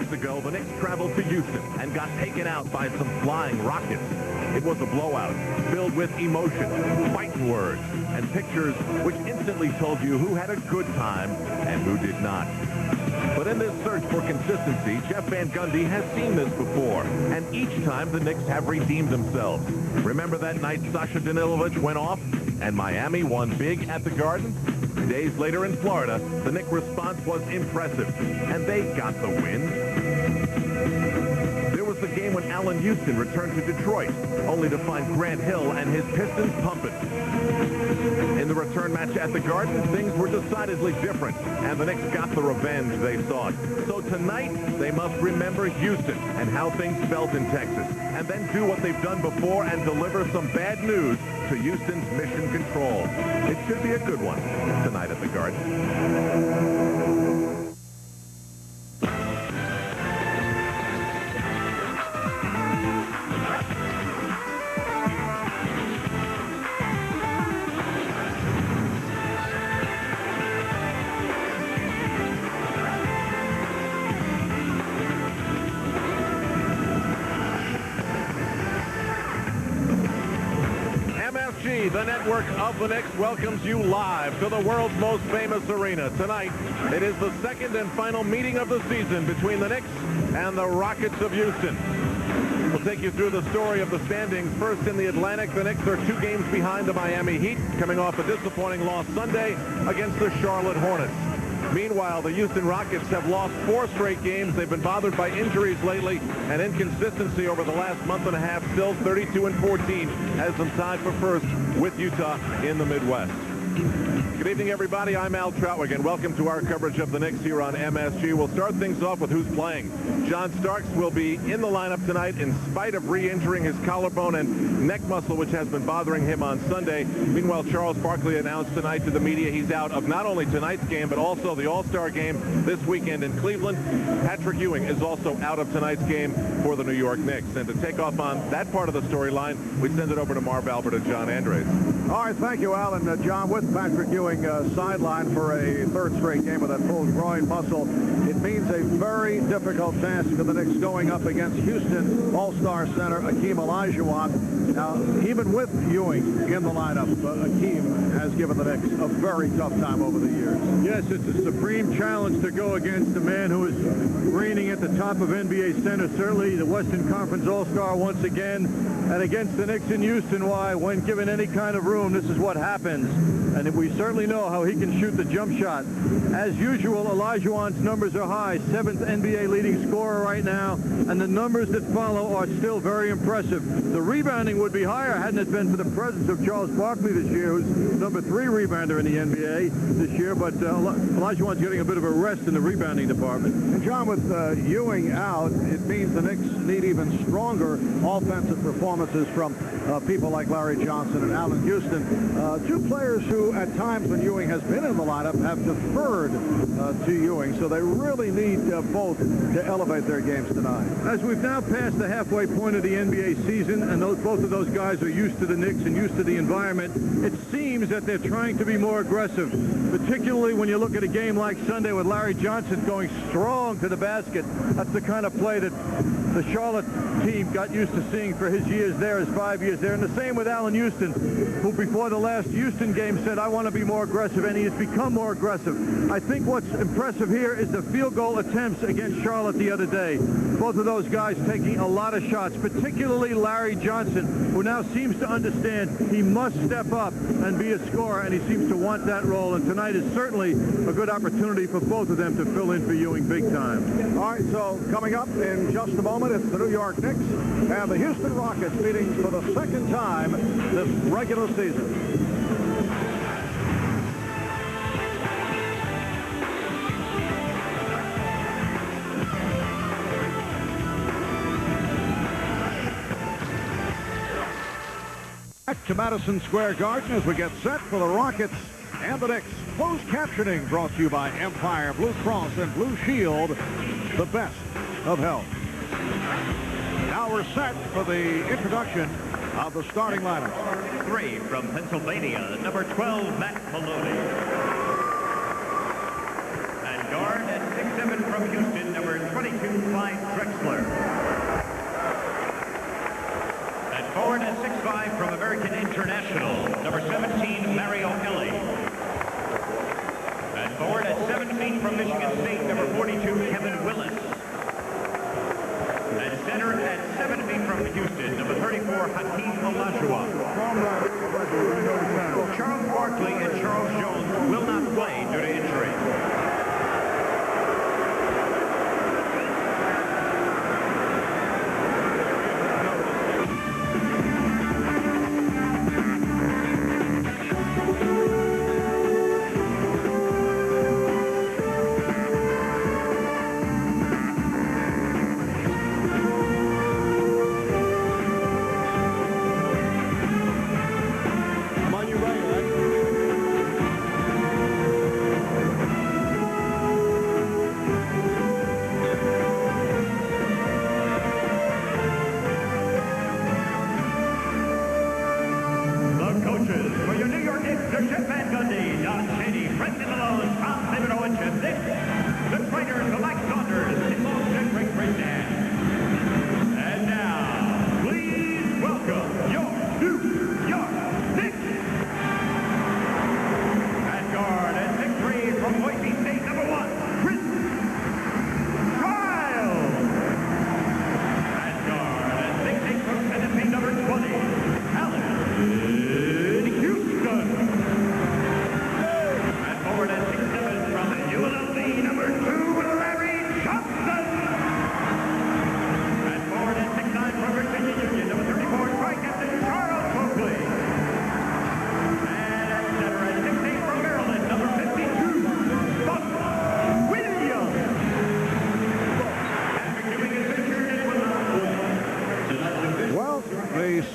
years ago, the Knicks traveled to Houston and got taken out by some flying Rockets. It was a blowout filled with emotion, fighting words, and pictures which instantly told you who had a good time and who did not. But in this search for consistency, Jeff Van Gundy has seen this before, and each time the Knicks have redeemed themselves. Remember that night Sasha Danilovic went off and Miami won big at the Garden? Days later in Florida, the Knicks response was impressive, and they got the win. There was the game when Allen Houston returned to Detroit, only to find Grant Hill and his Pistons pumping. In the return match at the Garden, things were decidedly different, and the Knicks got the revenge they sought. So tonight, they must remember Houston and how things felt in Texas, and then do what they've done before and deliver some bad news to Houston's mission control. It should be a good one tonight at the Garden. The network of the Knicks welcomes you live to the world's most famous arena. Tonight, it is the second and final meeting of the season between the Knicks and the Rockets of Houston. We'll take you through the story of the standings. First in the Atlantic, the Knicks are 2 games behind the Miami Heat, coming off a disappointing loss Sunday against the Charlotte Hornets. Meanwhile, the Houston Rockets have lost 4 straight games. They've been bothered by injuries lately and inconsistency over the last month and a half. Still 32-14 has them tied for first with Utah in the Midwest. Good evening, everybody. I'm Al Trautwig, and welcome to our coverage of the Knicks here on MSG. We'll start things off with who's playing. John Starks will be in the lineup tonight in spite of re-injuring his collarbone and neck muscle, which has been bothering him on Sunday. Meanwhile, Charles Barkley announced tonight to the media he's out of not only tonight's game, but also the All-Star game this weekend in Cleveland. Patrick Ewing is also out of tonight's game for the New York Knicks. And to take off on that part of the storyline, we send it over to Marv Albert and John Andres. All right, thank you, Al. And John, with Patrick Ewing sidelined for a 3rd straight game with that pulled groin muscle, it means a very difficult task for the Knicks going up against Houston All-Star center Akeem Olajuwon. Now, even with Ewing in the lineup, Akeem has given the Knicks a very tough time over the years. Yes, it's a supreme challenge to go against a man who is reigning at the top of NBA center, certainly the Western Conference All-Star once again, and against the Knicks in Houston, why, when given any kind of room, this is what happens. And we certainly know how he can shoot the jump shot. As usual, Olajuwon's numbers are high, 7th NBA leading scorer right now, and the numbers that follow are still very impressive. The rebounding would be higher hadn't it been for the presence of Charles Barkley this year, who's number 3 rebounder in the NBA this year, but Olajuwon's getting a bit of a rest in the rebounding department. And John, with Ewing out, it means the Knicks need even stronger offensive performances from people like Larry Johnson and Allen Houston, 2 players who at times when Ewing has been in the lineup have deferred to Ewing, so they really need both to elevate their games tonight. As we've now passed the halfway point of the NBA season, and both of those guys are used to the Knicks and used to the environment, it seems that they're trying to be more aggressive, particularly when you look at a game like Sunday with Larry Johnson going strong to the basket. That's the kind of play that the Charlotte team got used to seeing for his years there, his 5 years there. And the same with Allen Houston, who before the last Houston game said, I want to be more aggressive, and he has become more aggressive. I think what's impressive here is the field goal attempts against Charlotte the other day. Both of those guys taking a lot of shots, particularly Larry Johnson, who now seems to understand he must step up and be a scorer, and he seems to want that role. And tonight is certainly a good opportunity for both of them to fill in for Ewing big time. All right, so coming up in just a moment, it's the New York Knicks and the Houston Rockets meeting for the 2nd time this regular season. Back to Madison Square Garden as we get set for the Rockets and the Knicks. Closed captioning brought to you by Empire Blue Cross and Blue Shield, the best of health. Now we're set for the introduction of the starting lineup. 3 from Pennsylvania, number 12, Matt Maloney. And guard at 6'7" from Houston, number 22, Clyde Drexler. At forward at 6'5" from American International, number 17, Mario Ellie. At forward at 7 feet from Michigan State, number 42, Kevin Willis. At center at 7 feet from Houston, number 34, Hakeem Olajuwon. Charles Barkley and Charles Jones will not play due to injury.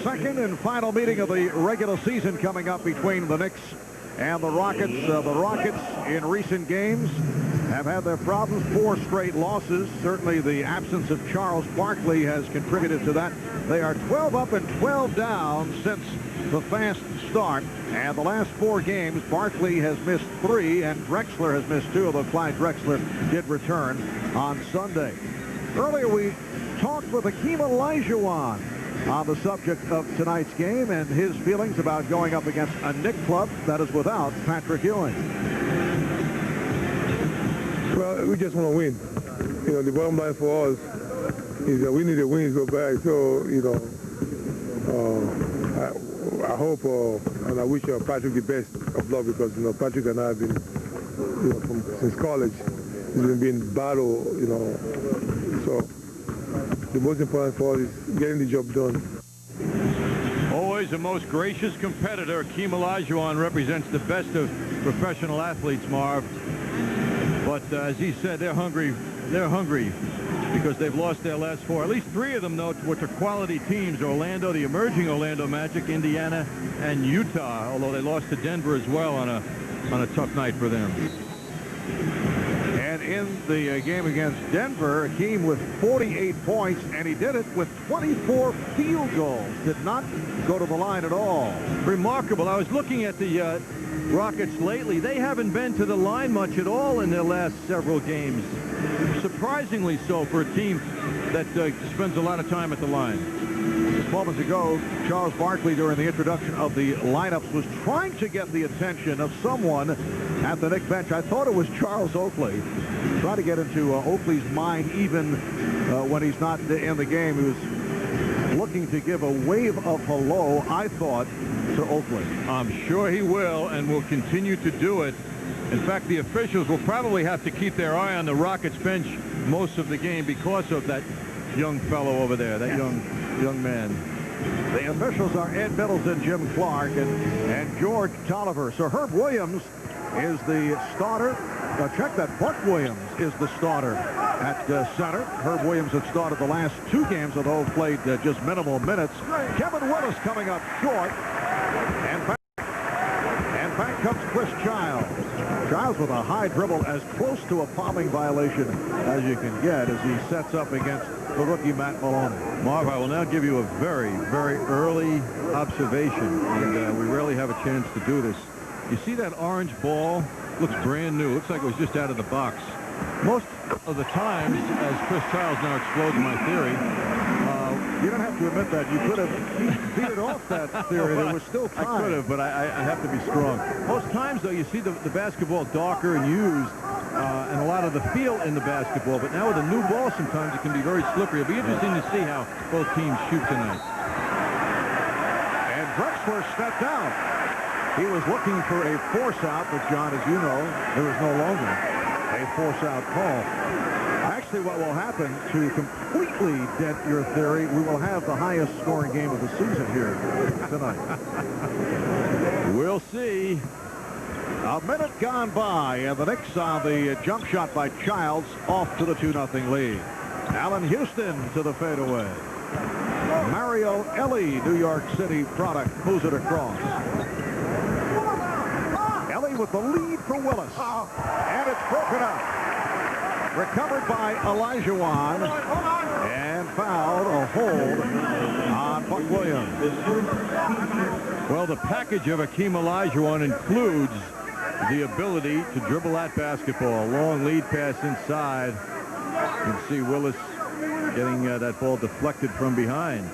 Second and final meeting of the regular season coming up between the Knicks and the Rockets. The Rockets in recent games have had their problems, 4 straight losses. Certainly the absence of Charles Barkley has contributed to that. They are 12 up and 12 down since the fast start. And the last 4 games, Barkley has missed 3 and Drexler has missed 2, although Clyde Drexler did return on Sunday. Earlier we talked with Hakeem Olajuwon on the subject of tonight's game and his feelings about going up against a Knicks club that is without Patrick Ewing. Well, we just want to win. You know, the bottom line for us is that we need a win to go back. So, you know, I hope and I wish Patrick the best of luck because, you know, Patrick and I have been, you know, since college, we've been in battle, you know, so the most important for us is getting the job done. Always the most gracious competitor. Hakeem Olajuwon represents the best of professional athletes, Marv. But as he said, they're hungry. They're hungry because they've lost their last 4. At least 3 of them, though, which are quality teams. Orlando, the emerging Orlando Magic, Indiana, and Utah, although they lost to Denver as well on a tough night for them. And in the game against Denver, Hakeem with 48 points, and he did it with 24 field goals. Did not go to the line at all. Remarkable. I was looking at the Rockets lately. They haven't been to the line much at all in their last several games. Surprisingly so for a team that spends a lot of time at the line. Just moments ago, Charles Barkley, during the introduction of the lineups, was trying to get the attention of someone at the Knicks bench. I thought it was Charles Oakley. Trying to get into Oakley's mind even when he's not in the game. He was looking to give a wave of hello, I thought, to Oakley. I'm sure he will and will continue to do it. In fact, the officials will probably have to keep their eye on the Rockets bench most of the game because of that young fellow over there, that young man. The officials are Ed Middleton, Jim Clark, and George Tolliver. So Herb Williams is the starter. Check that. Buck Williams is the starter at center. Herb Williams had started the last 2 games, although played just minimal minutes. Kevin Willis coming up short. And back comes Chris Childs. Childs with a high dribble, as close to a fouling violation as you can get as he sets up against the rookie Matt Maloney. Marv, I will now give you a very, very early observation, and we rarely have a chance to do this. You see that orange ball? Looks brand new. Looks like it was just out of the box. Most of the times, as Chris Childs now explodes my theory, You don't have to admit that. You could have beat off that theory. There was still time. I could have, but I have to be strong. Most times, though, you see the basketball darker and used, and a lot of the feel in the basketball. But now with a new ball, sometimes it can be very slippery. It'll be interesting to see how both teams shoot tonight. And Drexler stepped out. He was looking for a force out, but John, as you know, there is no longer a force out call. Actually, what will happen to completely dent your theory, we will have the highest scoring game of the season here tonight. We'll see. A minute gone by, and the Knicks on the jump shot by Childs off to the 2-0 lead. Allen Houston to the fadeaway. Mario Ellie, New York City product, moves it across. Ellie with the lead for Willis. And it's broken up. Recovered by Olajuwon. And fouled, a hold on Buck Williams. Well, the package of Hakeem Olajuwon includes the ability to dribble that basketball. Long lead pass inside. You can see Willis getting that ball deflected from behind.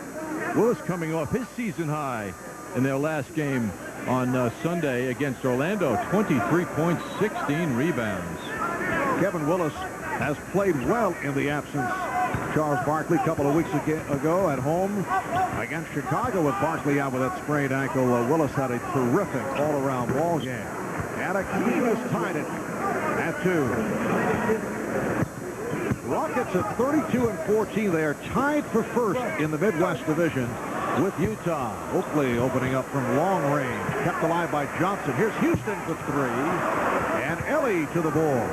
Willis coming off his season high in their last game on Sunday against Orlando. 23 points, 16 rebounds. Kevin Willis has played well in the absence. Charles Barkley a couple of weeks ago at home against Chicago with Barkley out with that sprained ankle. Willis had a terrific all-around ball game. And Hakeem has tied it at 2. Rockets at 32-14. They are tied for first in the Midwest Division with Utah. Oakley opening up from long range. Kept alive by Johnson. Here's Houston for 3. And Ellie to the ball.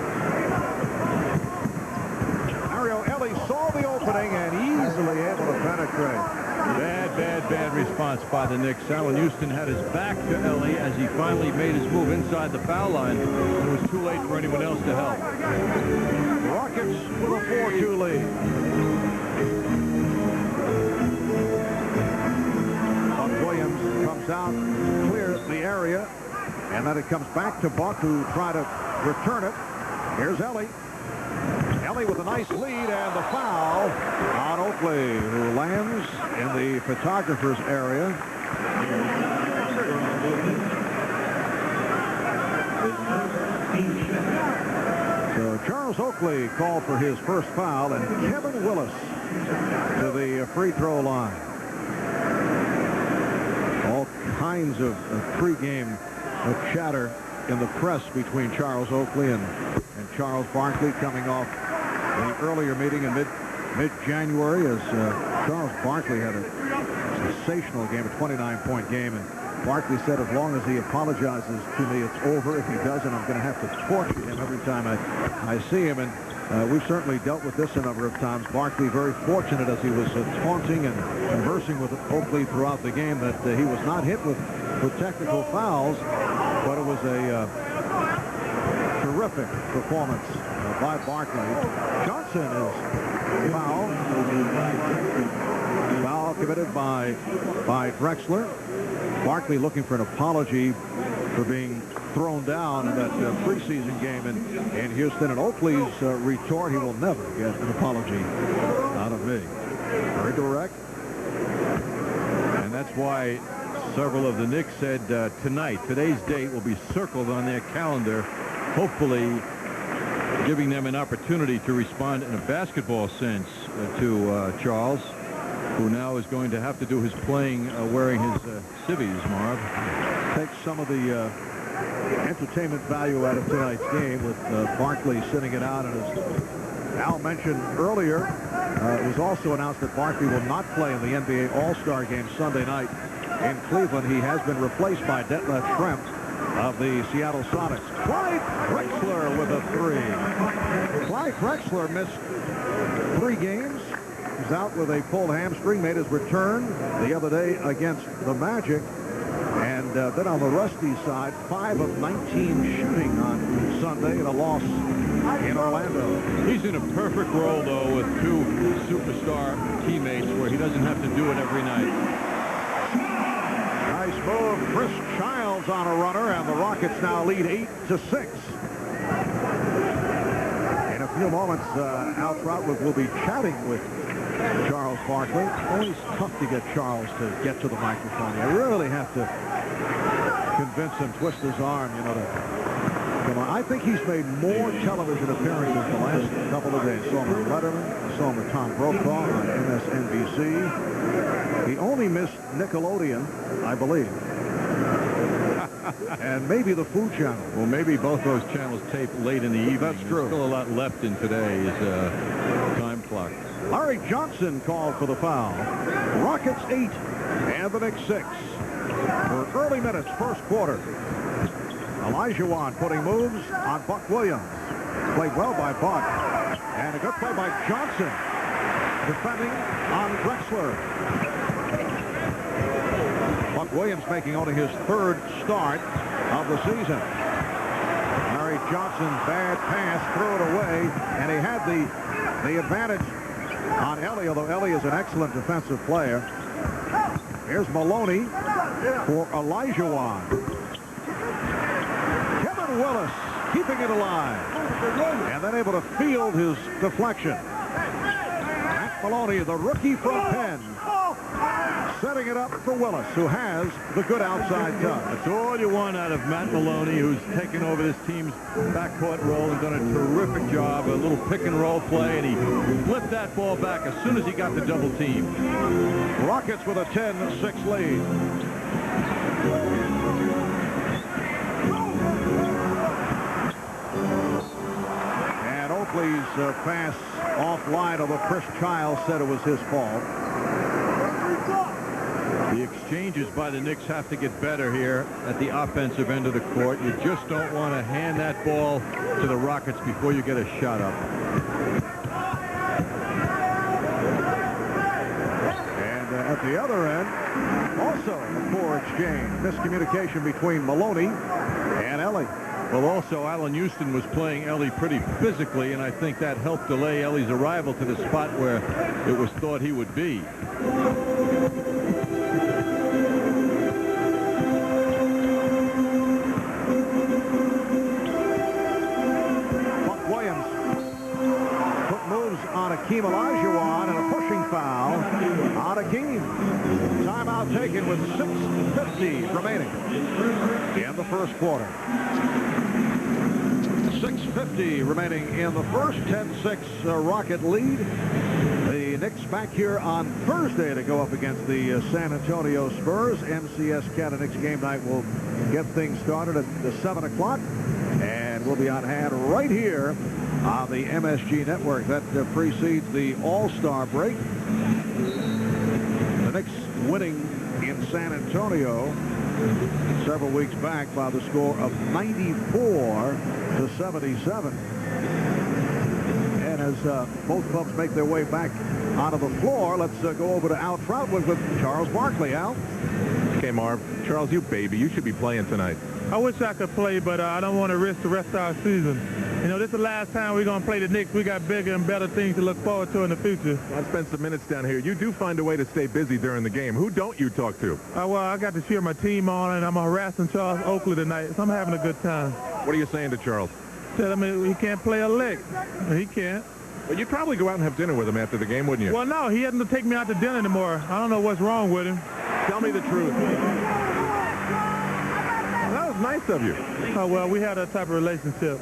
Mario Ellie saw the opening and easily able to penetrate. Bad response by the Knicks. Allen Houston had his back to Ellie as he finally made his move inside the foul line. It was too late for anyone else to help. Rockets with a 4-2 lead. Buck Williams comes out, clears the area, and then it comes back to Buck, who tried to return it. Here's Ellie. Ellie with a nice lead, and the foul on Oakley, who lands in the photographer's area. So Charles Oakley called for his first foul, and Kevin Willis to the free throw line. All kinds of pregame chatter in the press between Charles Oakley and Charles Barkley coming off the earlier meeting in mid-January, as Charles Barkley had a sensational game, a 29-point game, and Barkley said, as long as he apologizes to me, it's over. If he doesn't, I'm going to have to torture him every time I see him. And we've certainly dealt with this a number of times. Barkley very fortunate as he was taunting and conversing with Oakley throughout the game that he was not hit with technical fouls, but it was a terrific performance by Barkley. Johnson is fouled. Foul committed by Drexler. Barkley looking for an apology for being thrown down in that preseason game in Houston. And Oakley's retort, he will never get an apology out of me. Very direct. And that's why several of the Knicks said today's date will be circled on their calendar, hopefully giving them an opportunity to respond in a basketball sense to Charles, who now is going to have to do his playing wearing his civvies, Marv. Take some of the entertainment value out of tonight's game with Barkley sitting it out. And as Al mentioned earlier, it was also announced that Barkley will not play in the NBA All-Star game Sunday night in Cleveland. He has been replaced by Detlef Schrempf of the Seattle Sonics. Clyde Drexler with a 3. Clyde Drexler missed 3 games. He's out with a pulled hamstring, made his return the other day against the Magic. And then on the Rusty side, 5 of 19 shooting on Sunday in a loss in Orlando. He's in a perfect role, though, with 2 superstar teammates where he doesn't have to do it every night. Nice move. Chris Childs on a runner, and the Rockets now lead 8-6. In a few moments, Al Troutwig will be chatting with Charles Barkley. Always tough to get Charles to get to the microphone. You really have to convince him, twist his arm, you know, to come on. I think he's made more television appearances the last couple of days. Saw him on Letterman. I saw him with Tom Brokaw on MSNBC. He only missed Nickelodeon, I believe. And maybe the Food Channel. Well, maybe both those channels tape late in the evening. That's true. There's still a lot left in today's time clock. Larry Johnson called for the foul. Rockets 8 and the Knicks 6. For early minutes, first quarter. Olajuwon putting moves on Buck Williams. Played well by Buck. And a good play by Johnson. Defending on Drexler. Buck Williams making only his third start of the season. Larry Johnson, bad pass, threw it away, and he had the advantage on Ellie, although Ellie is an excellent defensive player. Here's Maloney for Olajuwon. Kevin Willis keeping it alive, and then able to field his deflection. Matt Maloney, the rookie from Penn, setting it up for Willis, who has the good outside touch. That's all you want out of Matt Maloney, who's taken over this team's backcourt role and done a terrific job. A little pick and roll play, and he flipped that ball back as soon as he got the double team. Rockets with a 10-6 lead. And Oakley's pass offline, although Chris Childs said it was his fault. The exchanges by the Knicks have to get better here at the offensive end of the court. You just don't want to hand that ball to the Rockets before you get a shot up. And at the other end, also a poor exchange. Miscommunication between Maloney and Ellie. Well, also, Allen Houston was playing Ellie pretty physically, and I think that helped delay Ellie's arrival to the spot where it was thought he would be. On Akeem Olajuwon and a pushing foul on Akeem. Timeout taken with 6:50 remaining in the first quarter. 6:50 remaining in the first. 10-6 Rocket lead. The Knicks back here on Thursday to go up against the San Antonio Spurs. MCS Canada Knicks game night will get things started at 7 o'clock. And we'll be on hand right here on the MSG network. That precedes the All-Star break. The Knicks winning in San Antonio several weeks back by the score of 94-77. And as both clubs make their way back onto the floor, let's go over to Al Troutwig with Charles Barkley. Al? Okay, Marv. Charles, you baby. You should be playing tonight. I wish I could play, but I don't want to risk the rest of our season. You know, this is the last time we're going to play the Knicks. We got bigger and better things to look forward to in the future. I've spent some minutes down here. You do find a way to stay busy during the game. Who don't you talk to? Well, I got to cheer my team on, and I'm harassing Charles Oakley tonight, so I'm having a good time. What are you saying to Charles? Tell him he can't play a lick. He can't. Well, you'd probably go out and have dinner with him after the game, wouldn't you? Well, no, he hasn't to take me out to dinner anymore. I don't know what's wrong with him. Tell me the truth. That was nice of you. Oh, well, we had that type of relationship.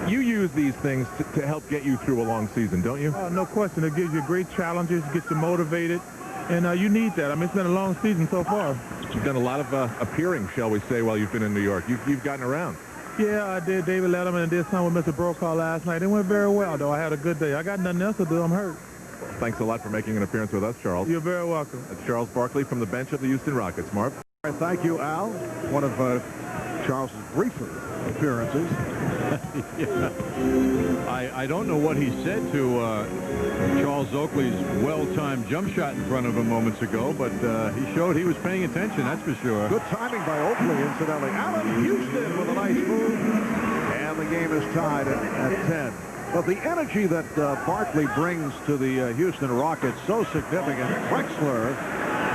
You use these things to help get you through a long season, don't you? No question. It gives you great challenges, gets you motivated, and you need that. I mean, it's been a long season so far. You've done a lot of appearing, shall we say, while you've been in New York. You've gotten around. Yeah, I did David Letterman and did some with Mr. Brokaw last night. It went very well, though. I had a good day. I got nothing else to do. I'm hurt. Well, thanks a lot for making an appearance with us, Charles. You're very welcome. That's Charles Barkley from the bench of the Houston Rockets. Marv? All right, thank you, Al. One of Charles's briefer appearances. Yeah. I don't know what he said to Charles Oakley's well-timed jump shot in front of him moments ago, but he showed he was paying attention, that's for sure. Good timing by Oakley, incidentally. Allen Houston with a nice move, and the game is tied at 10. But the energy that Barkley brings to the Houston Rockets, so significant. Drexler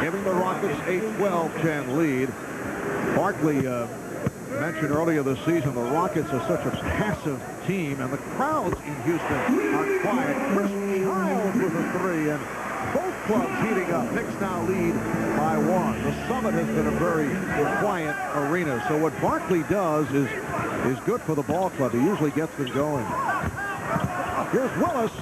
giving the Rockets a 12-10 lead. Barkley mentioned earlier this season, the Rockets are such a passive team, and the crowds in Houston are quiet. Chris Childs with a three, and both clubs heating up. Knicks now lead by 1. The Summit has been a very quiet arena, so what Barkley does is good for the ball club. He usually gets them going. Here's Willis,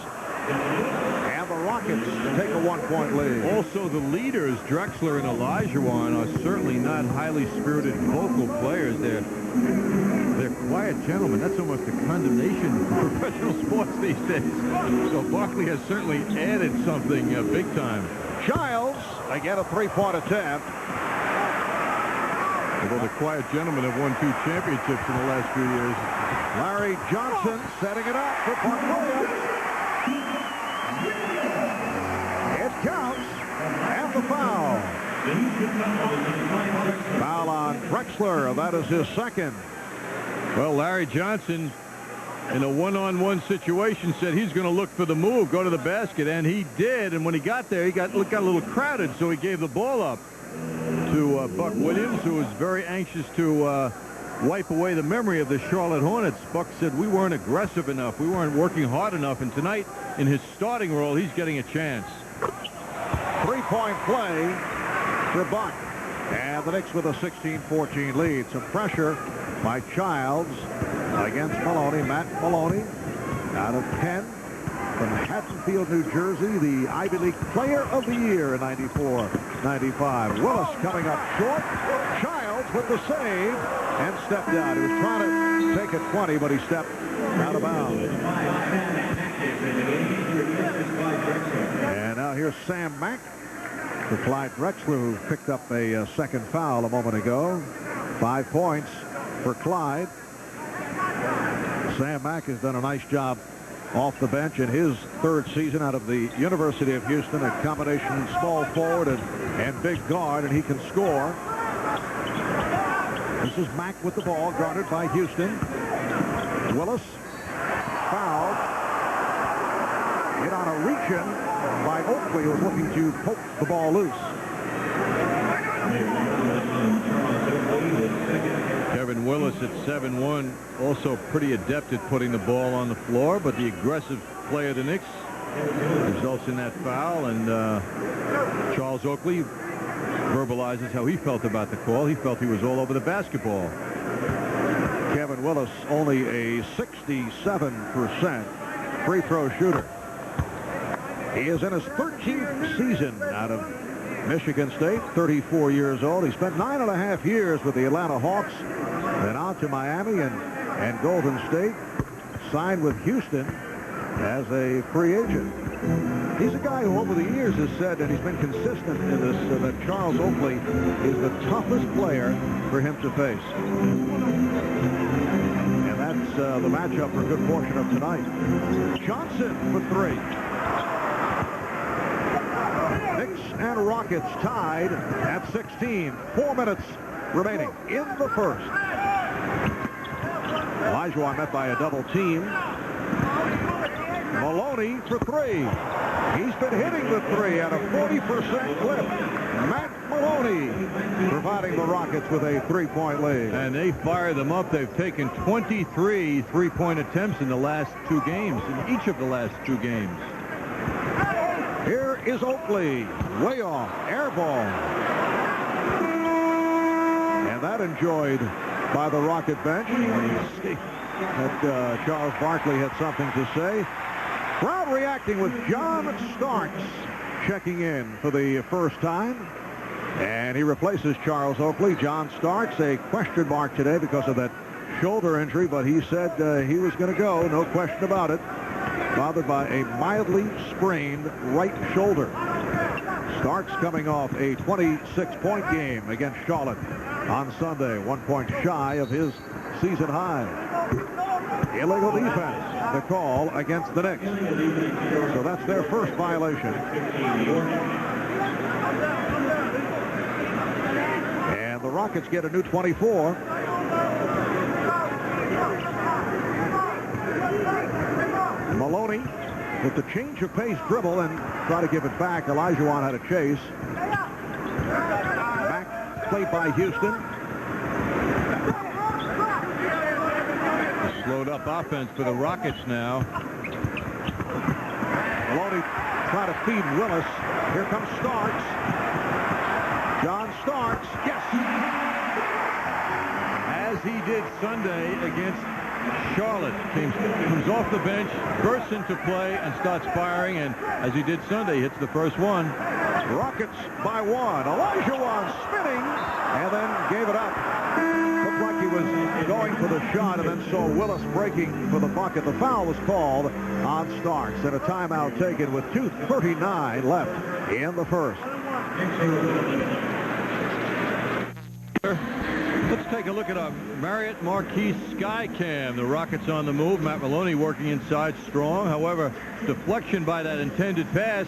and the Rockets take a 1-point lead. Also, the leaders, Drexler and Olajuwon, are certainly not highly spirited vocal players. They're quiet gentlemen. That's almost a condemnation for professional sports these days. So Barkley has certainly added something big time. Childs, again a 3-point attempt. Although the quiet gentlemen have won 2 championships in the last few years. Larry Johnson setting it up for Park Williams. It counts, and the foul. Foul on Drexler. That is his second. Well, Larry Johnson, in a one-on-one situation, said he's going to look for the move, go to the basket, and he did. And when he got there, he got a little crowded, so he gave the ball up to Buck Williams, who was very anxious to wipe away the memory of the Charlotte Hornets. Buck said, we weren't aggressive enough. We weren't working hard enough. And tonight, in his starting role, he's getting a chance. 3-point play for Buck. And the Knicks with a 16-14 lead. Some pressure by Childs against Maloney. Matt Maloney out of Penn from Haddonfield, New Jersey, the Ivy League Player of the Year in 94-95. Willis coming up short. Childs with the save and stepped out. He was trying to take a 20, but he stepped out of bounds. And now here's Sam Mack for Clyde Drexler, who picked up a second foul a moment ago. 5 points for Clyde. Sam Mack has done a nice job off the bench in his 3rd season out of the University of Houston, a combination small forward and big guard, and he can score. This is Mack with the ball, guarded by Houston. Willis fouled. Hit on a reach-in by Oakley, who was looking to poke the ball loose. Kevin Willis at 7-1, also pretty adept at putting the ball on the floor, but the aggressive play of the Knicks results in that foul, and Charles Oakley verbalizes how he felt about the call. He felt he was all over the basketball. Kevin Willis, only a 67% free throw shooter. He is in his 13th season out of Michigan State, 34 years old. He spent 9.5 years with the Atlanta Hawks, then on to Miami and Golden State. Signed with Houston as a free agent. He's a guy who over the years has said, and he's been consistent in this, that Charles Oakley is the toughest player for him to face. And that's the matchup for a good portion of tonight. Johnson for 3. Knicks and Rockets tied at 16. 4 minutes remaining in the first. Olajuwon met by a double team. Maloney for 3. He's been hitting the 3 at a 40% clip. Matt Maloney providing the Rockets with a 3-point lead. And they fire them up. They've taken 23 3-point attempts in the last 2 games, in each of the last 2 games. Here is Oakley, way off, air ball. And that enjoyed by the Rocket bench. That Charles Barkley had something to say. Crowd reacting with John Starks checking in for the first time. And he replaces Charles Oakley. John Starks, a question mark today because of that shoulder injury, but he said he was going to go, no question about it. Bothered by a mildly sprained right shoulder. Starks coming off a 26-point game against Charlotte on Sunday. 1 point shy of his season high. Illegal defense, the call against the Knicks. So that's their first violation. And the Rockets get a new 24. Maloney with the change of pace dribble and try to give it back. Olajuwon had a chase. Back played by Houston. up offense for the Rockets now. Maloney trying to feed Willis. Here comes Starks. John Starks. Yes. As he did Sunday against Charlotte. Comes off the bench, bursts into play, and starts firing. And as he did Sunday, hits the first one. Rockets by one. Elijah Wan spinning and then gave it up. Looked like he was going for the shot and then saw Willis breaking for the bucket. The foul was called on Starks and a timeout taken with 2:39 left in the first. Let's take a look at a Marriott Marquis Skycam. The Rockets on the move. Matt Maloney working inside strong. However, deflection by that intended pass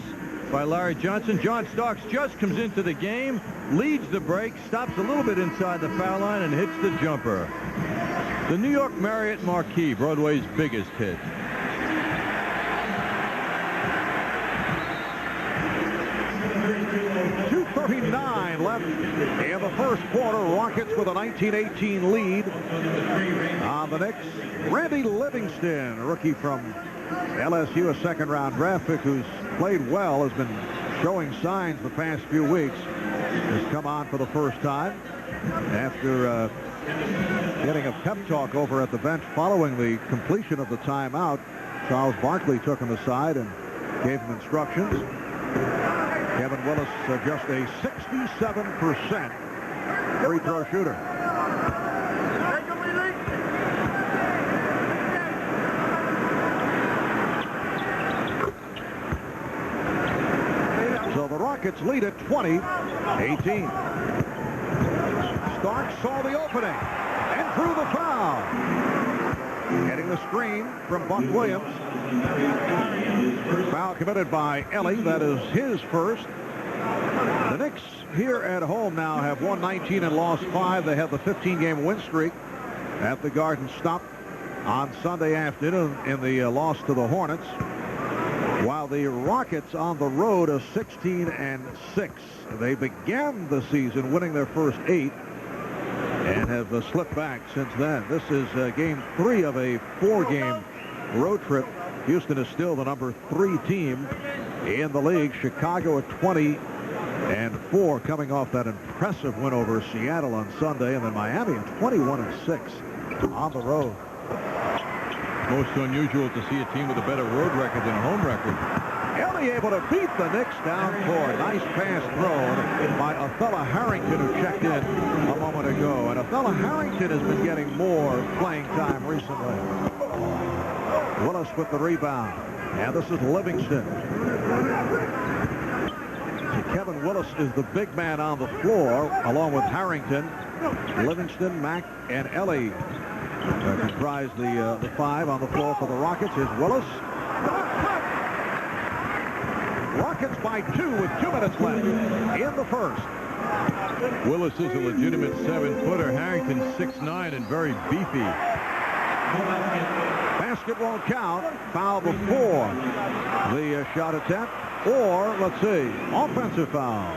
by Larry Johnson. John Starks just comes into the game, leads the break, stops a little bit inside the foul line, and hits the jumper. The New York Marriott Marquis, Broadway's biggest hit. .239 left in the first quarter. Rockets with a 19-18 lead on the Knicks. Randy Livingston, a rookie from LSU, a second-round draft pick who's played well, has been showing signs the past few weeks. Has come on for the first time after getting a pep talk over at the bench following the completion of the timeout. Charles Barkley took him aside and gave him instructions. Kevin Willis, just a 67% free throw shooter. So the Rockets lead at 20-18. Starks saw the opening and drew the foul. Getting the screen from Buck Williams. Foul committed by Ellie. That is his first. The Knicks here at home now have won 19 and lost 5. They have the 15-game win streak at the Garden stopped on Sunday afternoon in the loss to the Hornets. While the Rockets on the road are 16 and 6. They began the season winning their first 8 and have slipped back since then. This is game 3 of a 4-game road trip. Houston is still the number 3 team in the league. Chicago at 20-4, coming off that impressive win over Seattle on Sunday, and then Miami at 21-6 on the road. Most unusual to see a team with a better road record than a home record. Ellie able to beat the Knicks down court. Nice pass thrown by Othella Harrington, who checked in a moment ago. And Othella Harrington has been getting more playing time recently. Willis with the rebound. And this is Livingston. So Kevin Willis is the big man on the floor, along with Harrington. Livingston, Mack, and Ellie comprise the 5 on the floor for the Rockets. Here's Willis. Rockets by 2 with 2 minutes left in the first. Willis is a legitimate 7-footer. Harrington 6'9" and very beefy. Basket won't count. Foul before the shot attempt. Or, let's see, offensive foul.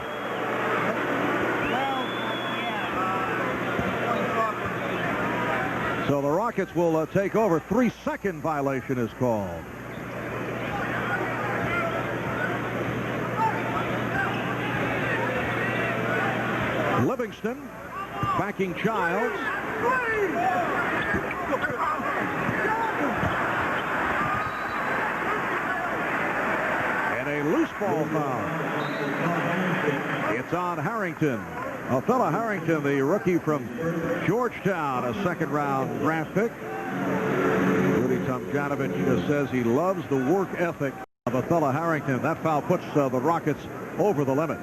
So the Rockets will take over. 3-second violation is called. Livingston backing Childs. And a loose ball foul. It's on Harrington. Othella Harrington, the rookie from Georgetown, a second-round draft pick. Rudy Tomjanovich says he loves the work ethic of Othella Harrington. That foul puts the Rockets over the limit.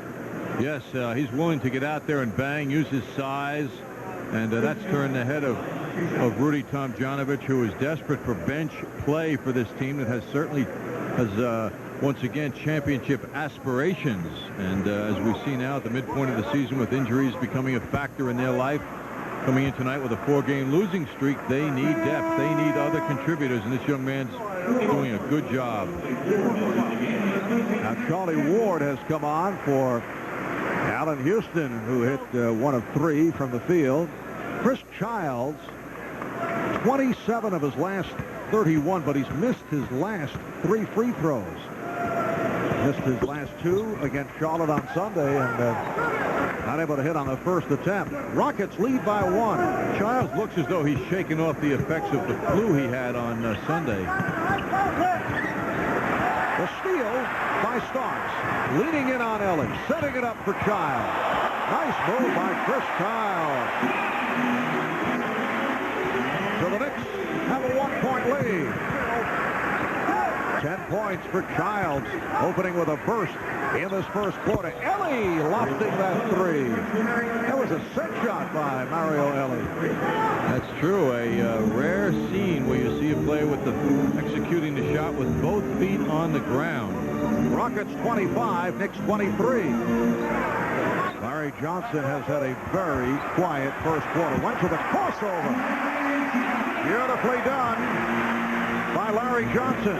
Yes, he's willing to get out there and bang, use his size, and that's turned the head of Rudy Tomjanovich, who is desperate for bench play for this team that has certainly once again championship aspirations. And as we see now at the midpoint of the season, with injuries becoming a factor in their life, coming in tonight with a 4-game losing streak, they need depth. They need other contributors, and this young man's doing a good job. Now Charlie Ward has come on for Allen Houston, who hit 1 of 3 from the field. Chris Childs, 27 of his last 31, but he's missed his last 3 free throws. Missed his last 2 against Charlotte on Sunday, and not able to hit on the first attempt. Rockets lead by 1. Childs looks as though he's shaken off the effects of the flu he had on Sunday. The steal by Starks. Leading in on Ellis. Setting it up for Childs. Nice move by Chris Childs. So the Knicks have a 1-point lead. 10 points for Childs, opening with a burst in this first quarter. Ellie lofting that 3. That was a set shot by Mario Ellie. That's true. A rare scene where you see a player with executing the shot with both feet on the ground. Rockets 25, Knicks 23. Larry Johnson has had a very quiet first quarter. Went for the crossover. Beautifully done by Larry Johnson.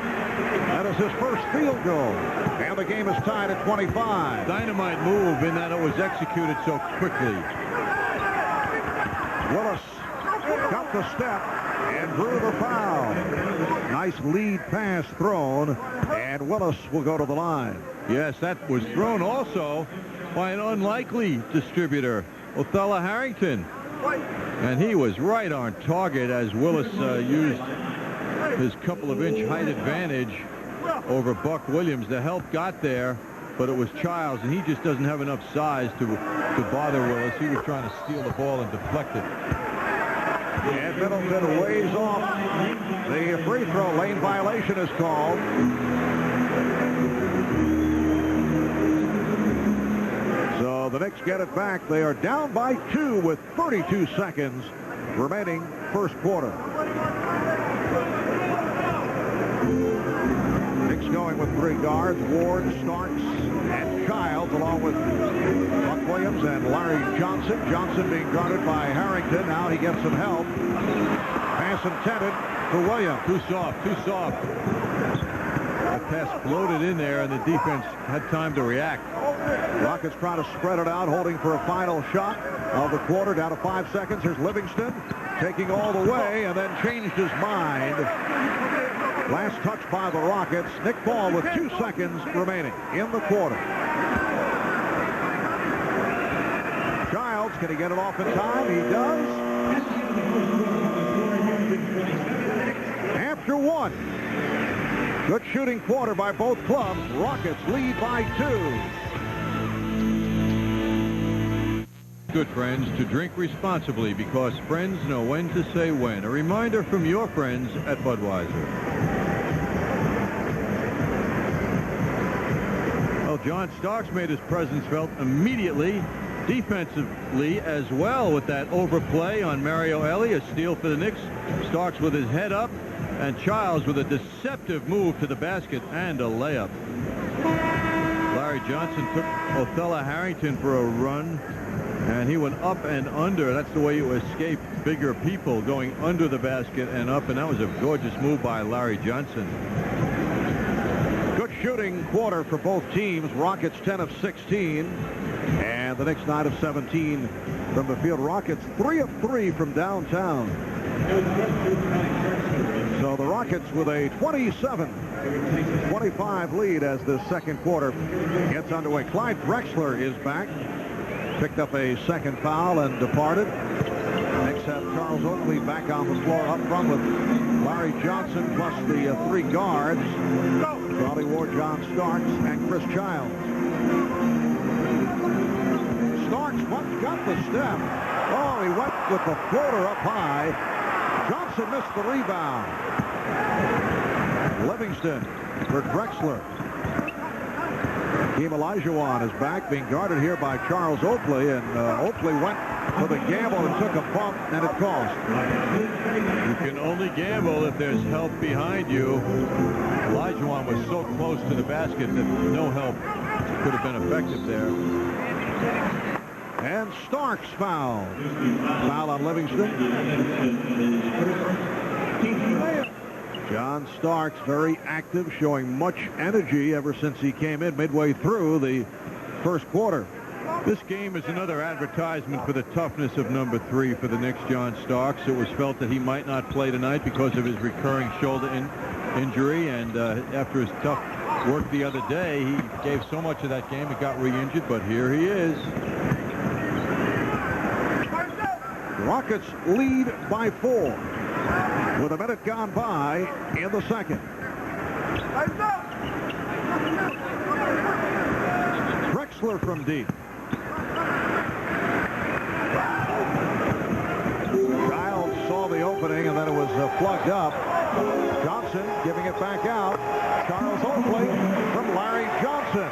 That is his first field goal. And the game is tied at 25. Dynamite move in that it was executed so quickly. Willis got the step and drew the foul. Nice lead pass thrown, and Willis will go to the line. Yes, that was thrown also by an unlikely distributor, Othello Harrington. And he was right on target as Willis used his couple of inch height advantage over Buck Williams. The help got there, but it was Childs, and he just doesn't have enough size to bother Willis. He was trying to steal the ball and deflect it. And Middleton waves off. The free throw lane violation is called. So the Knicks get it back. They are down by 2 with 32 seconds remaining first quarter. Knicks going with 3 guards, Ward, Starks, and Childs, along with Buck Williams and Larry Johnson. Johnson being guarded by Harrington. Now he gets some help. Pass intended for Williams. Too soft, too soft. The pass floated in there, and the defense had time to react. Rockets trying to spread it out, holding for a final shot of the quarter. Down to 5 seconds. Here's Livingston taking all the way, and then changed his mind. Last touch by the Rockets. Nick Ball with 2 seconds remaining in the quarter. Childs, can he get it off in time? He does. After 1. Good shooting quarter by both clubs. Rockets lead by 2. Good friends, to drink responsibly, because friends know when to say when. A reminder from your friends at Budweiser. Well, John Starks made his presence felt immediately, defensively as well, with that overplay on Mario Ellie, a steal for the Knicks. Starks with his head up, and Childs with a deceptive move to the basket and a layup. Larry Johnson took Othello Harrington for a run, and he went up and under. That's the way you escape bigger people, going under the basket and up, and that was a gorgeous move by Larry Johnson. Good shooting quarter for both teams. Rockets 10 of 16, and the Knicks 9 of 17 from the field. Rockets 3 of 3 from downtown. So the Rockets with a 27-25 lead as the second quarter gets underway. Clyde Drexler is back. Picked up a second foul and departed. Knicks have Charles Oakley back on the floor up front with Larry Johnson plus the 3 guards. Charlie Ward, John Starks, and Chris Childs. Starks once got the step. Oh, he went with the floater up high. Johnson missed the rebound. Livingston for Drexler. Hakeem Olajuwon is back, being guarded here by Charles Oakley, and Oakley went for the gamble and took a bump, and it cost. You can only gamble if there's help behind you. Olajuwon was so close to the basket that no help could have been effective there. And Starks foul. Foul on Livingston. John Starks, very active, showing much energy ever since he came in midway through the first quarter. This game is another advertisement for the toughness of number 3 for the Knicks, John Starks. It was felt that he might not play tonight because of his recurring shoulder injury, and after his tough work the other day, he gave so much of that game it got re-injured, but here he is. The Rockets lead by 4 with a minute gone by in the second. Drexler from deep. Childs saw the opening, and then it was plugged up. Johnson giving it back out. Charles Oakley from Larry Johnson.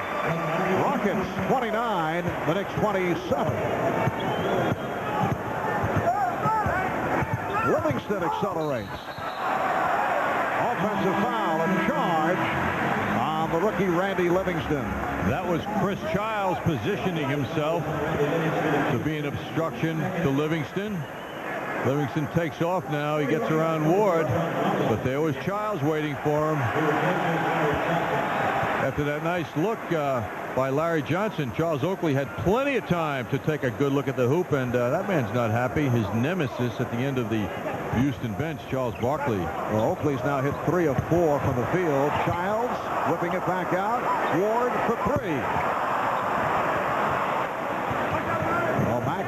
Rockets 29, the Knicks 27. Livingston accelerates. Offensive foul and charge on the rookie Randy Livingston. That was Chris Childs positioning himself to be an obstruction to Livingston. Livingston takes off now. He gets around Ward, but there was Childs waiting for him. After that nice look by Larry Johnson, Charles Oakley had plenty of time to take a good look at the hoop, and that man's not happy. His nemesis at the end of the Houston bench, Charles Barkley. Well, Oakley's now hit 3 of 4 from the field. Childs whipping it back out. Ward for 3. Well, Mack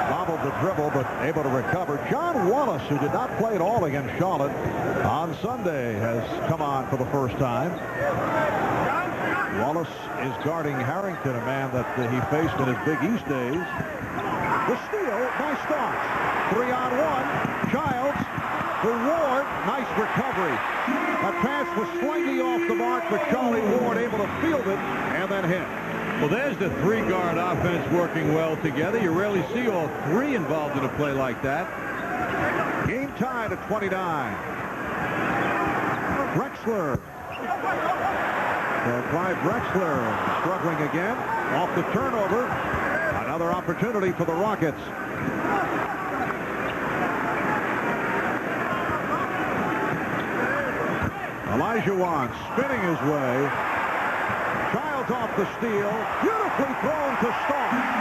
bobbled the dribble, but able to recover. John Wallace, who did not play at all against Charlotte on Sunday, has come on for the first time. Wallace is guarding Harrington, a man that he faced in his Big East days. The steal by Starks. 3-on-1. Childs for Ward. Nice recovery. That pass was slightly off the mark, but Charlie Ward able to field it and then hit. Well, there's the 3-guard offense working well together. You rarely see all 3 involved in a play like that. Game tied at 29. Drexler. Clyde Drexler struggling again. Off the turnover. Another opportunity for the Rockets. Elijah Wan spinning his way. Childs off the steal. Beautifully thrown to Starks.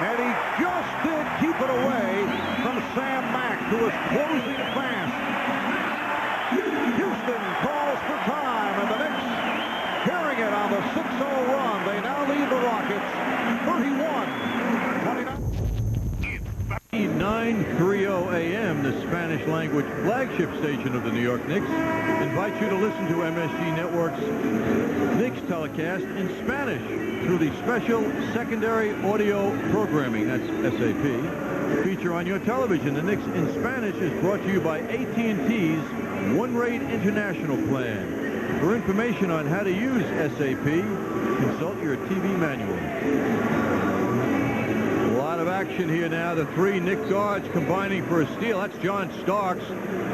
And he just did keep it away from Sam Mack, who was closing fast. Houston calls for time, and the Knicks carrying it on the 6-0 run. They now lead the Rockets 31-29. 9:30 a.m., the Spanish language flagship station of the New York Knicks, invites you to listen to MSG Network's Knicks telecast in Spanish through the special secondary audio programming, that's SAP, feature on your television. The Knicks in Spanish is brought to you by AT&T's One-Rate International Plan. For information on how to use SAP, consult your TV manual. A lot of action here now. The 3 Knick guards combining for a steal. That's John Starks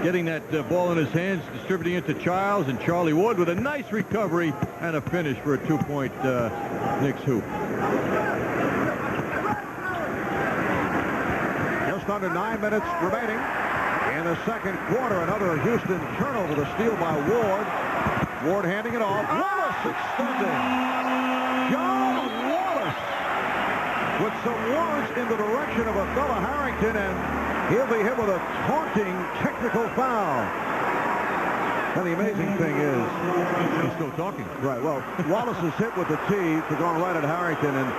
getting that ball in his hands, distributing it to Childs, and Charlie Ward with a nice recovery and a finish for a 2-point Knicks hoop. Just under 9 minutes remaining in the second quarter. Another Houston turnover. The steal by Ward. Ward handing it off. Wallace extending. John Wallace with some words in the direction of a fellow Harrington, and he'll be hit with a taunting technical foul. And the amazing thing is, he's still talking. Right, well, Wallace is hit with the tee for going right at Harrington, and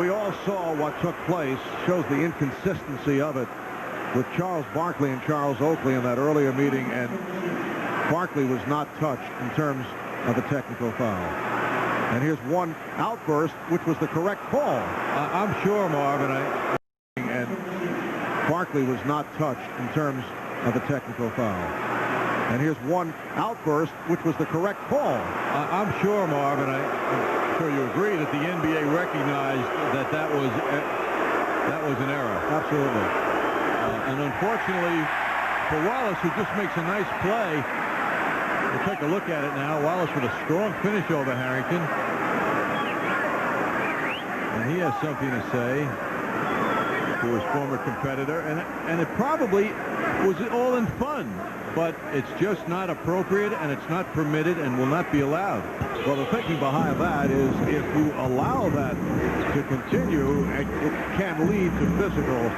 we all saw what took place. Shows the inconsistency of it with Charles Barkley and Charles Oakley in that earlier meeting, and Barkley was not touched in terms of the technical foul. And here's one outburst, which was the correct call. I'm sure, Marvin, and Barkley was not touched in terms of the technical foul. And here's one outburst, which was the correct call. I'm sure, Marvin, I'm sure you agree that the NBA recognized that was an error. Absolutely. And unfortunately for Wallace, who just makes a nice play, we'll take a look at it now. Wallace with a strong finish over Harrington. And he has something to say to his former competitor. And it probably was all in fun. but it's just not appropriate, and it's not permitted and will not be allowed. Well, the thinking behind that is if you allow that to continue, it can lead to physical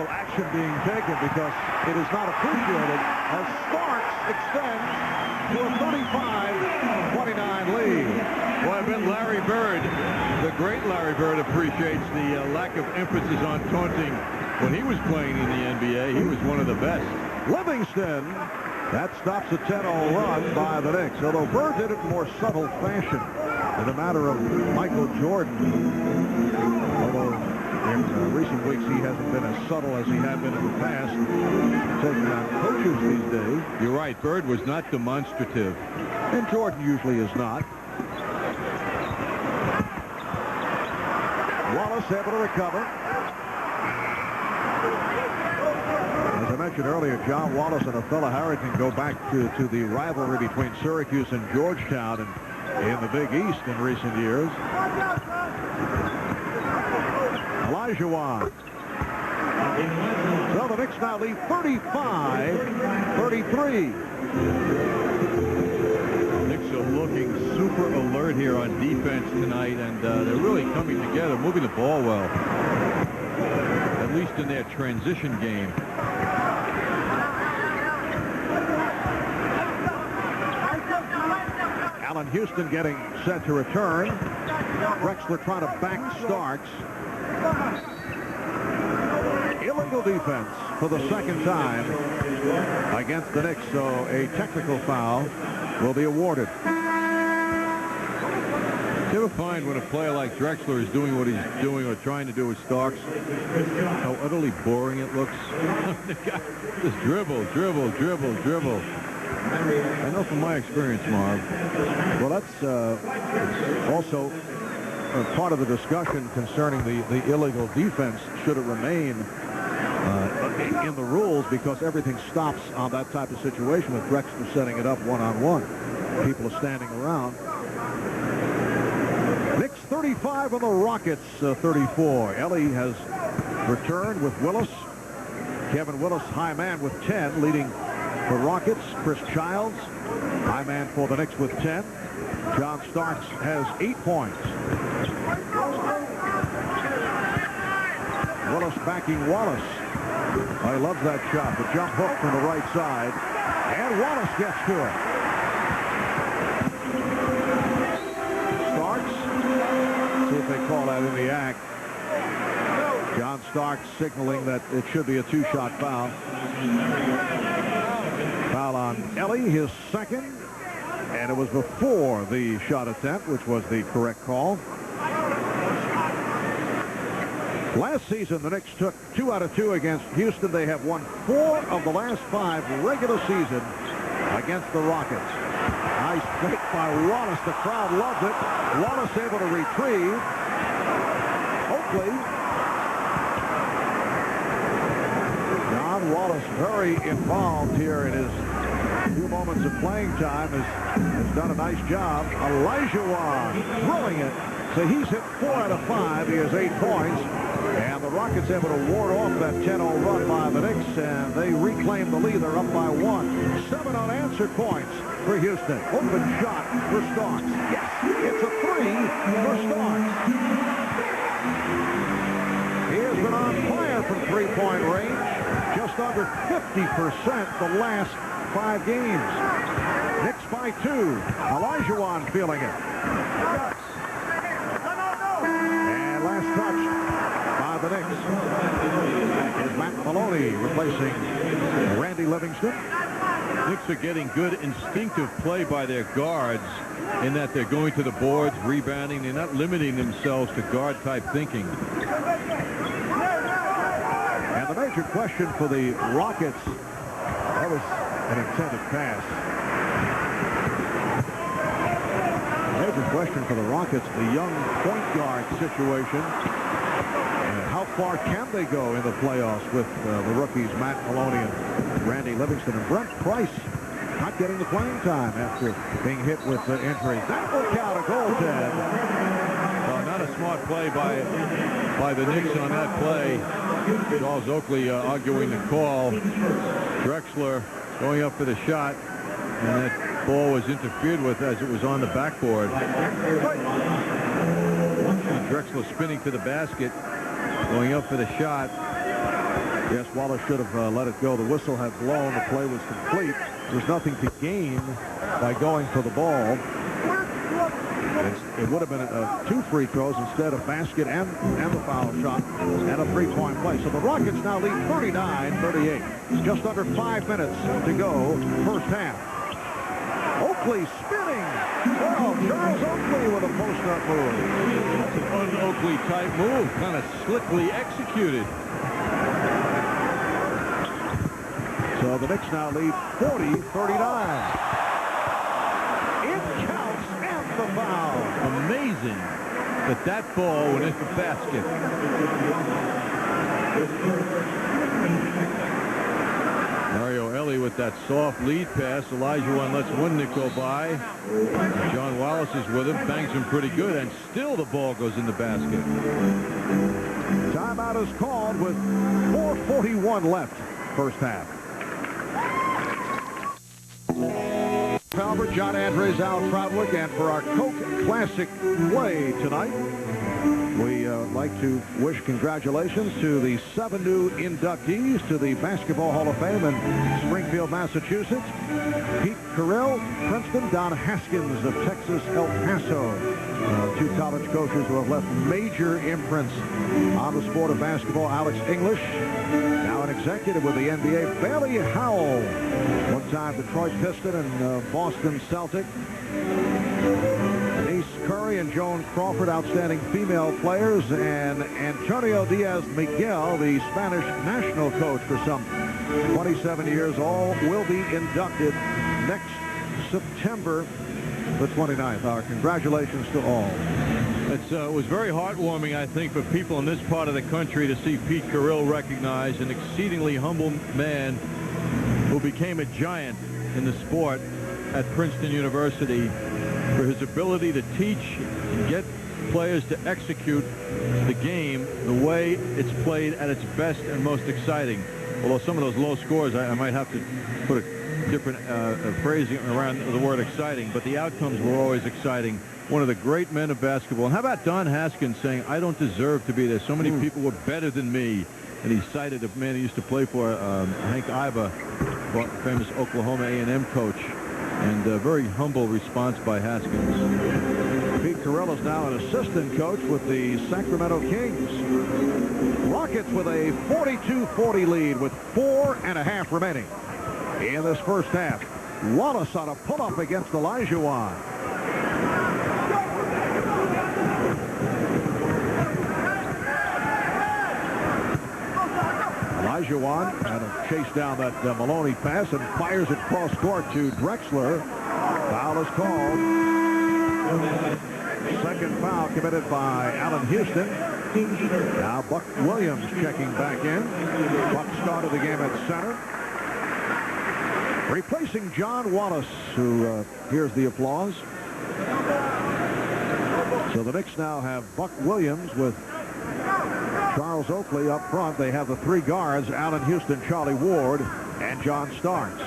action being taken because it is not appreciated as Starks extends to a 35-29 lead. Well, I bet Larry Bird, the great Larry Bird, appreciates the lack of emphasis on taunting when he was playing in the NBA. He was one of the best. Livingston, that stops a 10-0 run by the Knicks, although Bird did it in more subtle fashion in a matter of Michael Jordan. Although in recent weeks he hasn't been as subtle as he had been in the past, taking on coaches these days. You're right, Bird was not demonstrative. And Jordan usually is not. Wallace able to recover. As I mentioned earlier, John Wallace and Othella Harrington go back to the rivalry between Syracuse and Georgetown in the Big East in recent years. Olajuwon. So the Knicks now lead 35-33. Knicks are looking super alert here on defense tonight, and they're really coming together, moving the ball well, at least in their transition game. Allen Houston getting set to return. Drexler trying to back Starks. Illegal defense for the second time against the Knicks, so a technical foul will be awarded. You ever find when a player like Drexler is doing what he's doing or trying to do with Starks, how utterly boring it looks? The guy just dribble. I know from my experience, Marv. Well, that's also part of the discussion concerning the illegal defense. Should it remain in the rules, because everything stops on that type of situation with Drexler setting it up one-on-one. People are standing around. Knicks 35 on the Rockets 34. Ellie has returned with Willis. Kevin Willis, high man with 10, leading the Rockets. Chris Childs, high man for the Knicks with 10. John Starks has 8 points. Willis backing Wallace. I love that shot. The jump hook from the right side. And Wallace gets to it. Starks. See if they call that in the act. John Starks signaling that it should be a 2-shot foul. Foul on Ellie, his second. And it was before the shot attempt, which was the correct call. Last season, the Knicks took 2 out of 2 against Houston. They have won 4 of the last 5 regular season against the Rockets. Nice fake by Wallace. The crowd loved it. Wallace able to retrieve. Oakley. John Wallace very involved here in his few moments of playing time. Has done a nice job. Olajuwon drilling it. So he's hit 4 out of 5. He has 8 points. And the Rockets able to ward off that 10-0 run by the Knicks, and they reclaim the lead. They're up by 1. 7 unanswered points for Houston. Open shot for Starks. Yes, it's a 3 for Starks. He has been on fire from three-point range. Just under 50% the last 5 games. Knicks by 2. Olajuwon feeling it. And last touch by the Knicks is Matt Maloney replacing Randy Livingston. Knicks are getting good instinctive play by their guards in that they're going to the boards, rebounding. They're not limiting themselves to guard-type thinking. And the major question for the Rockets, that was an intended pass. The major question for the Rockets, the young point guard situation. And how far can they go in the playoffs with the rookies Matt Maloney and Randy Livingston, and Brent Price not getting the playing time after being hit with injuries. That will count a goal, Ted. Well, not a smart play by the Knicks on that play. Charles Oakley arguing the call. Drexler going up for the shot, and that ball was interfered with as it was on the backboard. Drexler spinning to the basket, going up for the shot. Yes, Wallace should have let it go. The whistle had blown. The play was complete. There's nothing to gain by going for the ball. It would have been 2 free throws instead of basket and the foul shot and a 3-point play. So the Rockets now lead 39-38. It's just under 5 minutes to go, first half. Oakley spinning. Well, Charles Oakley with a post-up move. That's an un-Oakley type move, kind of slickly executed. So the Knicks now lead 40-39. It counts and the foul. Amazing that ball went into the basket. Mario Elie with that soft lead pass. Olajuwon lets one Knick go by. John Wallace is with him, bangs him pretty good, and still the ball goes in the basket. Timeout is called with 4:41 left, first half. Palmer, John Andres, Al Troutwick, and for our Coke Classic play tonight, we like to wish congratulations to the 7 new inductees to the Basketball Hall of Fame in Springfield, Massachusetts. Pete Carroll, Princeton, Don Haskins of Texas, El Paso. 2 college coaches who have left major imprints on the sport of basketball. Alex English, now an executive with the NBA. Bailey Howell, one-time Detroit Piston and Boston Celtic. Denise Curry and Joan Crawford, outstanding female players, and Antonio Diaz-Miguel, the Spanish national coach for some 27 years. All will be inducted next September the 29th. Our congratulations to all. It was very heartwarming, I think, for people in this part of the country to see Pete Carroll recognized, an exceedingly humble man who became a giant in the sport at Princeton University for his ability to teach and get players to execute the game the way it's played at its best and most exciting. Although some of those low scores, I might have to put a different phrasing around the word exciting, but the outcomes were always exciting. One of the great men of basketball. And how about Don Haskins saying, I don't deserve to be there. So many people were better than me. And he cited a man he used to play for, Hank Iba, famous Oklahoma A&M coach. And a very humble response by Haskins. Pete Carroll is now an assistant coach with the Sacramento Kings. Rockets with a 42-40 lead with 4.5 remaining in this first half. Wallace on a pull-up against Olajuwon. Olajuwon had to chase down that Maloney pass and fires it cross court to Drexler. Foul is called. Second foul committed by Allen Houston. Now Buck Williams checking back in. Buck started the game at center, replacing John Wallace, who hears the applause. So the Knicks now have Buck Williams with Charles Oakley up front. They have the 3 guards, Allen Houston, Charlie Ward, and John Starks.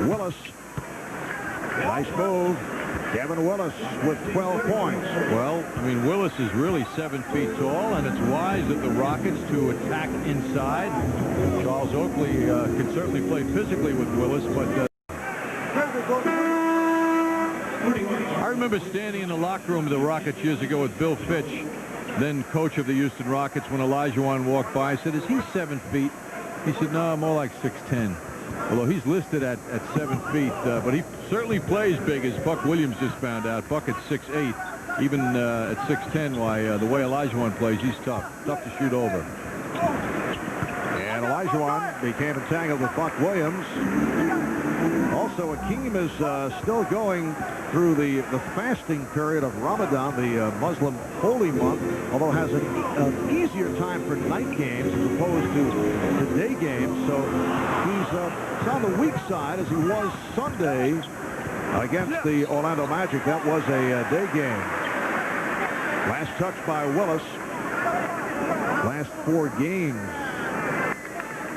Willis, nice move. Kevin Willis with 12 points. Well, I mean, Willis is really 7 feet tall, and it's wise of the Rockets to attack inside. Charles Oakley can certainly play physically with Willis, but I remember standing in the locker room of the Rockets years ago with Bill Fitch, then coach of the Houston Rockets, when Olajuwon walked by. I said, is he 7 feet? He said, no, more like 6'10". Although he's listed at 7 feet, but he certainly plays big, as Buck Williams just found out. Buck at 6'8", even at 6'10", why the way Olajuwon plays, he's tough to shoot over. And Olajuwon became entangled with Buck Williams. Also, Akeem is still going through the fasting period of Ramadan, the Muslim holy month, although has an easier time for night games as opposed to the day games. So he's on the weak side, as he was Sunday, against the Orlando Magic. That was a day game. Last touch by Willis. Last 4 games.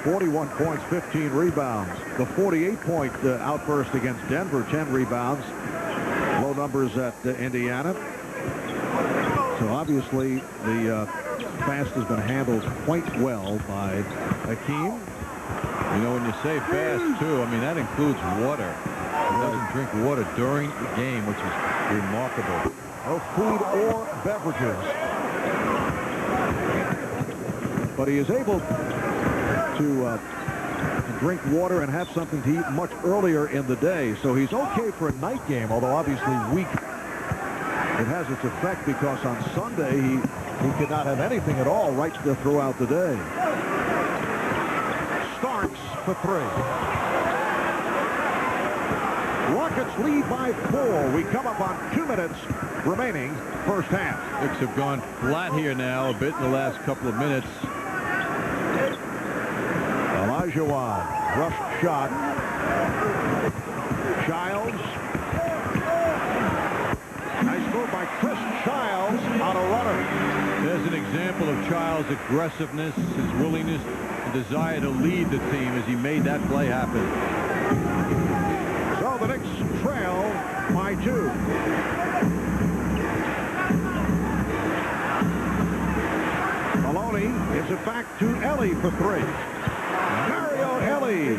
41 points, 15 rebounds. The 48-point outburst against Denver, 10 rebounds. Low numbers at Indiana. So obviously the fast has been handled quite well by Hakeem. You know, when you say fast, too, I mean, that includes water. He doesn't drink water during the game, which is remarkable. No food or beverages. But he is able to drink water and have something to eat much earlier in the day. So he's okay for a night game, although obviously weak. It has its effect because on Sunday he could not have anything at all right throughout the day. Starks for 3. Rockets lead by 4. We come up on 2 minutes remaining first half. Knicks have gone flat here now a bit in the last couple of minutes. Olajuwon, rough shot. Childs. Nice move by Chris Childs on a runner. There's an example of Childs' aggressiveness, his willingness and desire to lead the team as he made that play happen. So the Knicks trail by 2. Maloney gives it back to Ellie for 3. Mario Ellie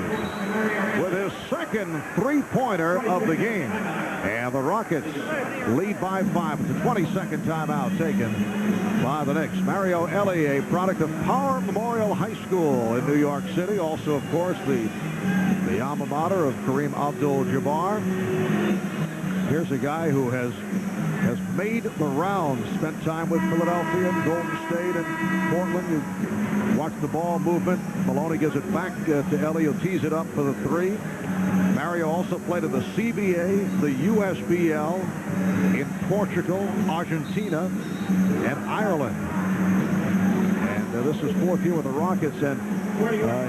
with his second 3-pointer of the game. And the Rockets lead by 5. It's a 22nd timeout taken by the Knicks. Mario Ellie, a product of Power Memorial High School in New York City. Also, of course, the alma mater of Kareem Abdul-Jabbar. Here's a guy who has made the rounds, spent time with Philadelphia, Golden State, and Portland. You watch the ball movement. Maloney gives it back to Ellie. He'll tease it up for the 3. Mario also played in the CBA, the USBL, in Portugal, Argentina, and Ireland. And this is 4th year with the Rockets, and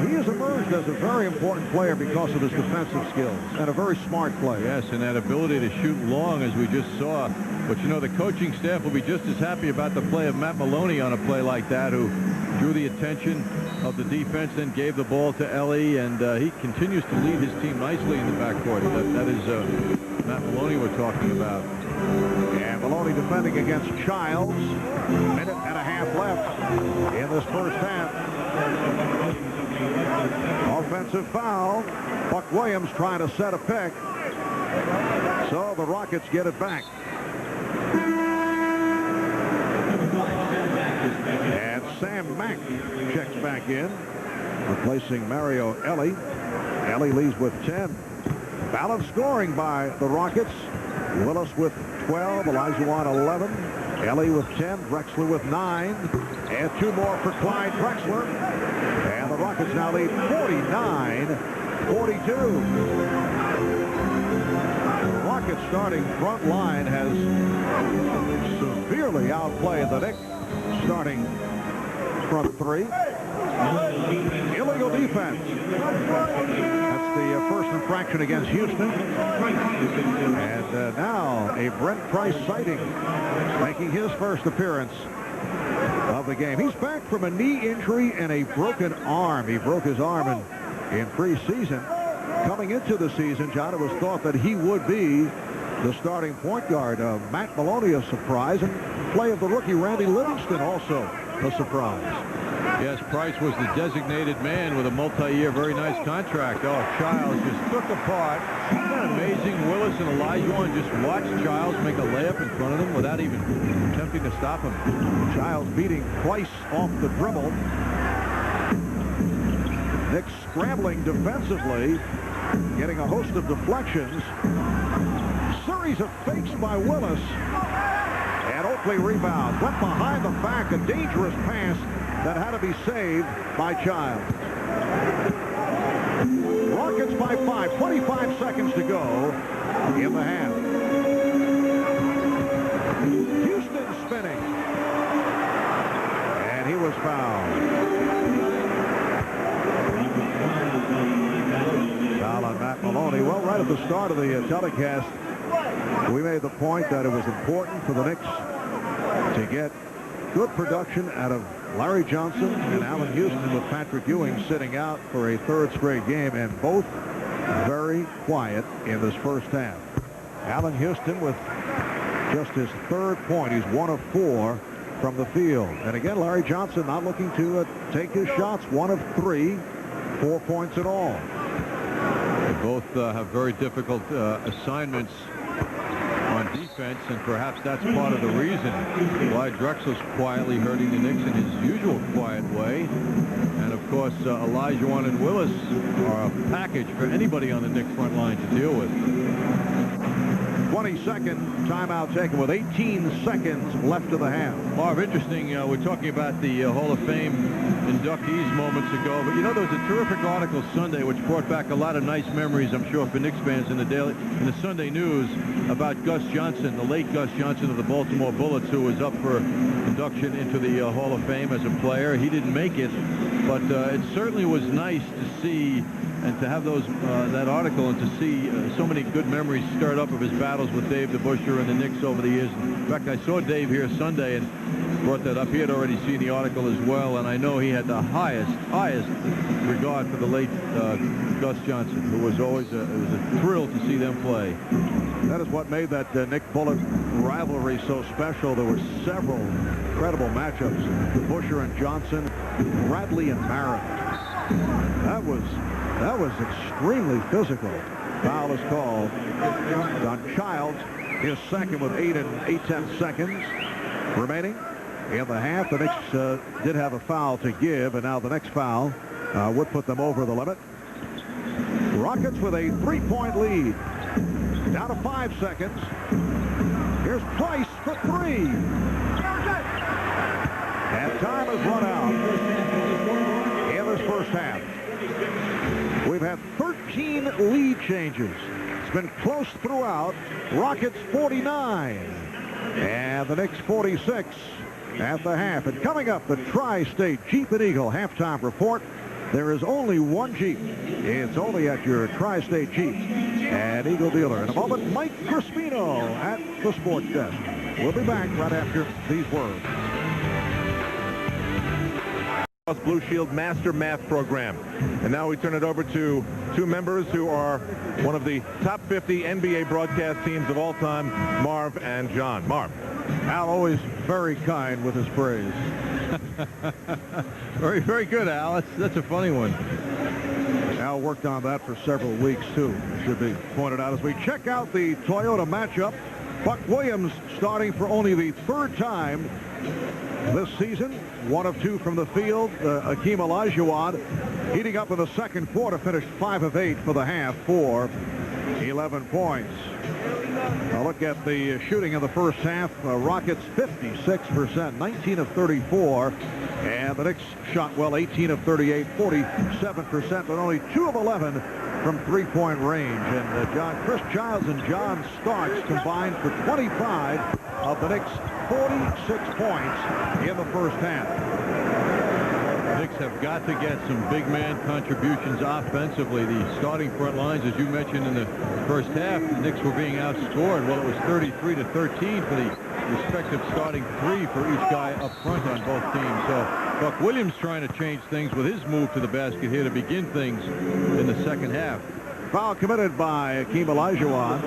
he has emerged as a very important player because of his defensive skills and a very smart player. Yes, and that ability to shoot long, as we just saw. But, you know, the coaching staff will be just as happy about the play of Matt Maloney on a play like that, who drew the attention of the defense, then gave the ball to Ellie, and he continues to lead his team nicely in the backcourt. That is Matt Maloney we're talking about. And Maloney defending against Childs. Minute and a half left in this first half. Offensive foul. Buck Williams trying to set a pick. So the Rockets get it back. And Sam Mack checks back in, replacing Mario Ellie. Ellie leads with 10. Balanced scoring by the Rockets. Willis with 12, Olajuwon 11, Ellie with 10, Drexler with 9, and 2 more for Clyde Drexler. And the Rockets now lead 49-42. The Rockets starting front line has severely outplayed the Knicks starting front 3. Illegal defense. That's the first infraction against Houston. And now a Brent Price sighting, making his first appearance of the game. He's back from a knee injury and a broken arm. He broke his arm in preseason. Coming into the season, John, it was thought that he would be the starting point guard. Matt Maloney, a surprise, and play of the rookie Randy Livingston also a surprise. Yes, Price was the designated man with a multi-year, very nice contract. Oh, Childs just took apart. Isn't that amazing? Willis and Olajuwon just watched Childs make a layup in front of them without even attempting to stop him. Childs beating Price off the dribble. Knicks scrambling defensively, getting a host of deflections. Series of fakes by Willis. And Oakley rebounds. Went behind the back, a dangerous pass that had to be saved by Childs. Rockets by 5, 25 seconds to go in the half. Houston spinning. And he was fouled. Foul on Matt Maloney Well, right at the start of the telecast, we made the point that it was important for the Knicks to get good production out of Larry Johnson and Allen Houston, with Patrick Ewing sitting out for a third straight game, and both very quiet in this first half. Allen Houston with just his third point. He's 1 of 4 from the field. And again, Larry Johnson not looking to take his shots. 1 of 3, 4 points in all. They both have very difficult assignments on defense, and perhaps that's part of the reason why Drexler's quietly hurting the Knicks in his usual quiet way. And of course, Olajuwon and Willis are a package for anybody on the Knicks front line to deal with. 22nd timeout taken with 18 seconds left of the half. Marv, interesting. We're talking about the Hall of Fame inductees moments ago, but you know, there was a terrific article Sunday which brought back a lot of nice memories, I'm sure, for Knicks fans in the Sunday News about Gus Johnson, the late Gus Johnson of the Baltimore Bullets, who was up for induction into the Hall of Fame as a player. He didn't make it, but it certainly was nice to see and to have those that article, and to see so many good memories stirred up of his battles with Dave DeBusschere and the Knicks over the years. In fact, I saw Dave here Sunday and brought that up. He had already seen the article as well, and I know he had the highest regard for the late Gus Johnson, who was always it was a thrill to see them play. That is what made that Knick Bullet rivalry so special. There were several incredible matchups. DeBusschere and Johnson, Bradley and Barrett. That was extremely physical. Foul is called on Childs, his second, with 8 8/10 seconds remaining in the half. The Knicks did have a foul to give, and now the next foul would put them over the limit. Rockets with a 3-point lead. Down to 5 seconds. Here's Price for 3. And time has run out in this first half. We've had 13 lead changes. It's been close throughout. Rockets 49 and the Knicks 46 at the half. And coming up, the Tri-State Jeep and Eagle halftime report. There is only one Jeep. It's only at your Tri-State Jeep and Eagle dealer. In a moment, Mike Crispino at the sports desk. We'll be back right after these words. Blue Shield Master Math Program. And now we turn it over to two members who are one of the top 50 NBA broadcast teams of all time, Marv and John. Marv. Al, always very kind with his praise. Very, very good, Al. That's a funny one. Al worked on that for several weeks, too, should be pointed out. As we check out the Toyota matchup, Buck Williams starting for only the third time this season. 1 of 2 from the field. Hakeem Olajuwon heating up in the second quarter, finished 5 of 8 for the half for 11 points. Now look at the shooting in the first half. Rockets 56%, 19 of 34. And the Knicks shot well, 18 of 38, 47%, but only 2 of 11 from three-point range. And Chris Childs and John Starks combined for 25 of the Knicks' 46 points in the first half. The Knicks have got to get some big man contributions offensively. The starting front lines, as you mentioned in the first half, the Knicks were being outscored. Well, it was 33-13 for the respective starting 3 for each guy up front on both teams. So Buck Williams trying to change things with his move to the basket here to begin things in the second half. Foul committed by Hakeem Olajuwon.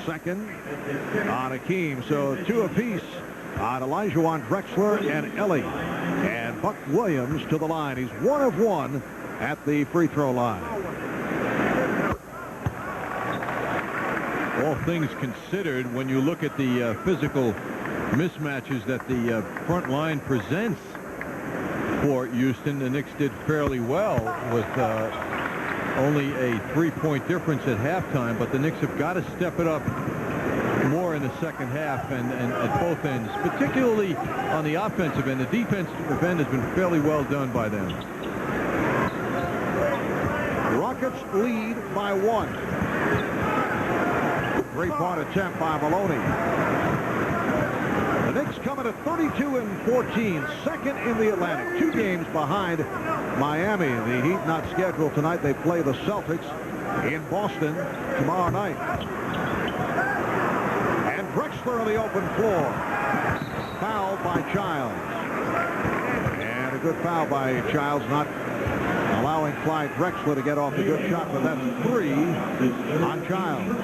Second on Hakeem. So 2 apiece on Olajuwon, Drexler, and Ellie. And Buck Williams to the line. He's 1 of 1 at the free throw line. All things considered, when you look at the physical mismatches that the front line presents for Houston, the Knicks did fairly well with only a 3-point difference at halftime, but the Knicks have got to step it up more in the second half and at both ends, particularly on the offensive end. The defensive end has been fairly well done by them. Rockets lead by 1. 3-point attempt by Maloney. The Knicks coming at 32-14, second in the Atlantic, 2 games behind Miami. The Heat not scheduled tonight. They play the Celtics in Boston tomorrow night. And Drexler on the open floor. Fouled by Childs. And a good foul by Childs, not allowing Clyde Drexler to get off a good shot, but that's 3 on Childs.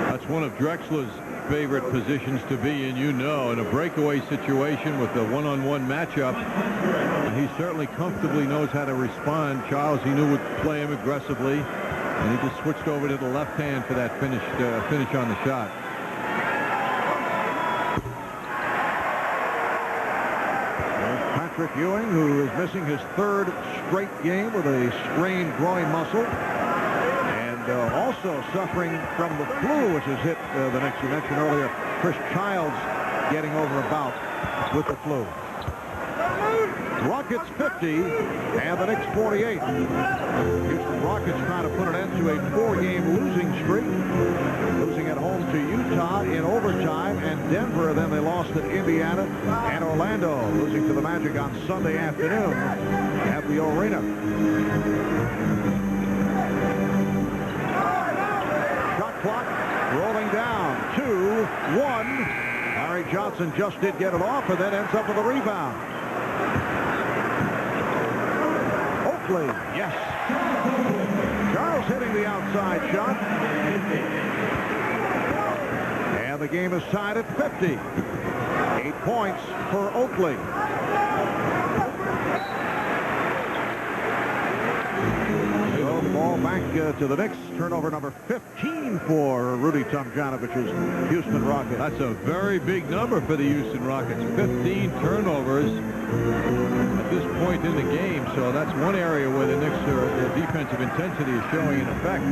That's one of Drexler's favorite positions to be in, in a breakaway situation with a one-on-one matchup. And he certainly comfortably knows how to respond. Childs, he knew, would play him aggressively, and he just switched over to the left hand for that finish on the shot. Patrick Ewing, who is missing his 3rd straight game with a sprained groin muscle, and also suffering from the flu, which has hit the Knicks. You mentioned earlier Chris Childs getting over a bout with the flu. Rockets 50 and the Knicks 48. Houston Rockets trying to put an end to a 4-game losing streak, losing at home to Utah in overtime and Denver. Then they lost at Indiana and Orlando, losing to the Magic on Sunday afternoon at the arena. Shot clock rolling down. 2-1. Larry Johnson just did get it off and then ends up with a rebound. Yes. Charles hitting the outside shot. And the game is tied at 50. 8 points for Oakley. So the ball back to the Knicks. Turnover number 15 for Rudy Tomjanovich's Houston Rockets. That's a very big number for the Houston Rockets. 15 turnovers at this point in the game, so that's one area where the Knicks, their defensive intensity is showing an effect.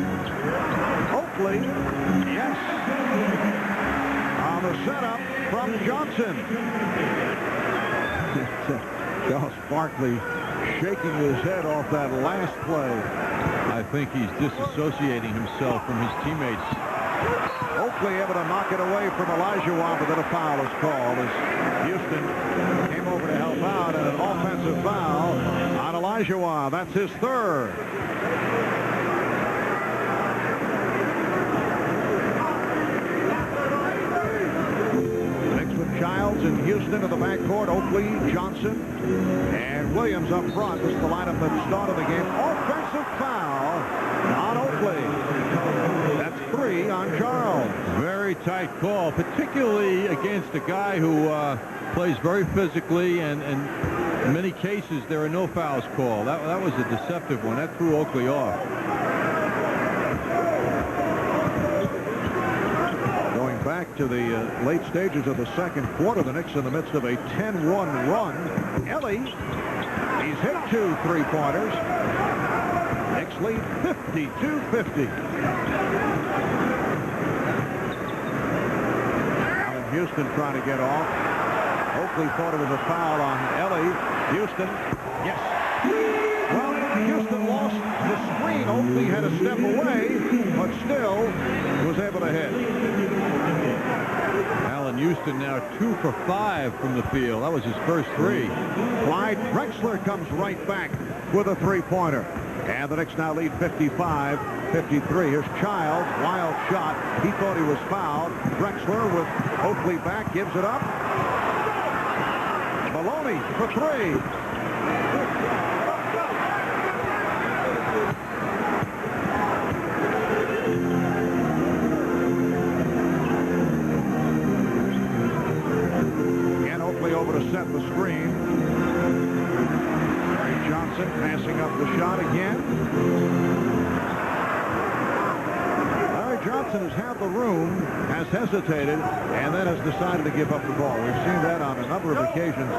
Oakley, yes, on the setup from Johnson. Charles Barkley shaking his head off that last play. I think he's disassociating himself from his teammates. Oakley able to knock it away from Olajuwon, but then a foul is called as Houston came over to help out, and an offensive foul on Olajuwon. That's his 3rd. Next with Childs and Houston in the backcourt. Oakley, Johnson, and Williams up front. This is the lineup that started the game. Offensive foul on Oakley. That's 3 on Charles. Very tight call, particularly against a guy who plays very physically, and in many cases there are no fouls called. That was a deceptive one. That threw Oakley off. Going back to the late stages of the second quarter, the Knicks in the midst of a 10-1 run. Ellie, he's hit 2 3-pointers. Knicks lead 52-50. Houston trying to get off. Oakley thought it was a foul on Ellie. Houston, yes. Well, Houston lost the screen. Oakley had to step away, but still was able to hit. Allen Houston now 2 for 5 from the field. That was his first 3. Clyde Drexler comes right back with a 3-pointer. And the Knicks now lead 55-53. Here's Childs, wild shot. He thought he was fouled. Drexler with Oakley back, gives it up. Maloney for 3. Again, Oakley over to set the screen. Johnson passing up the shot again. Larry Johnson has had the room, has hesitated, and then has decided to give up the ball. We've seen that on a number of occasions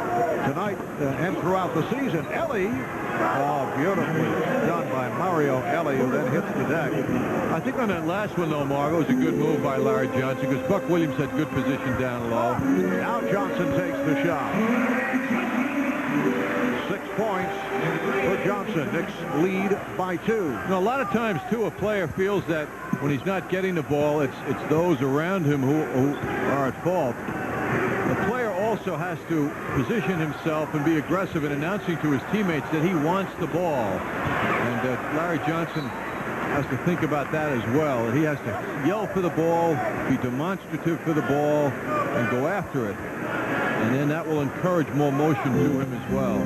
tonight and throughout the season. Ellie, oh, beautifully done by Mario Ellie, who then hits the deck. I think on that last one, though, Margo, was a good move by Larry Johnson because Buck Williams had good position down low. Now Johnson takes the shot. 6 points for Johnson. Knicks lead by 2. You know, a lot of times, too, a player feels that when he's not getting the ball, it's those around him who are at fault. The player also has to position himself and be aggressive in announcing to his teammates that he wants the ball. And Larry Johnson has to think about that as well. He has to yell for the ball, be demonstrative for the ball, and go after it. And then that will encourage more motion to him as well.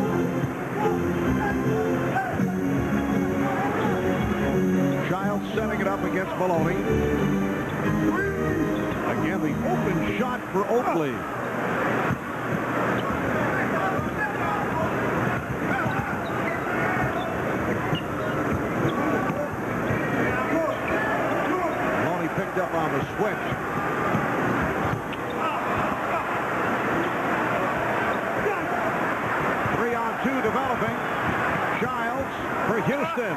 Childs setting it up against Maloney. Again, the open shot for Oakley. Maloney picked up on the switch. Developing. Childs for Houston.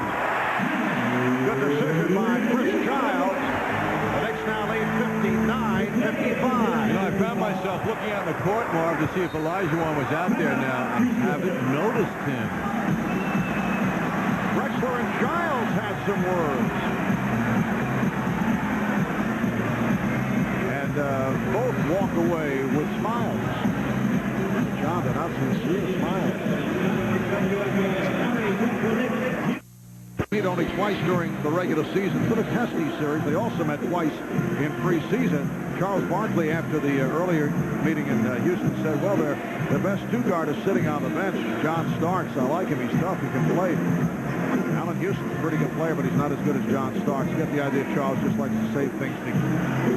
Good decision by Chris Childs. The Knicks now lead 59-55. You know, I found myself looking out in the court, Marv, to see if Olajuwon was out there now. I haven't noticed him. Drexler and Childs had some words. And both walk away with smiles. John, they're not sincere smiles. Meet only twice during the regular season for the Testy series. They also met twice in preseason. Charles Barkley, after the earlier meeting in Houston, said, well, their best two-guard is sitting on the bench. John Starks, I like him. He's tough. He can play. Allen Houston's a pretty good player, but he's not as good as John Starks. You get the idea Charles just likes to say things to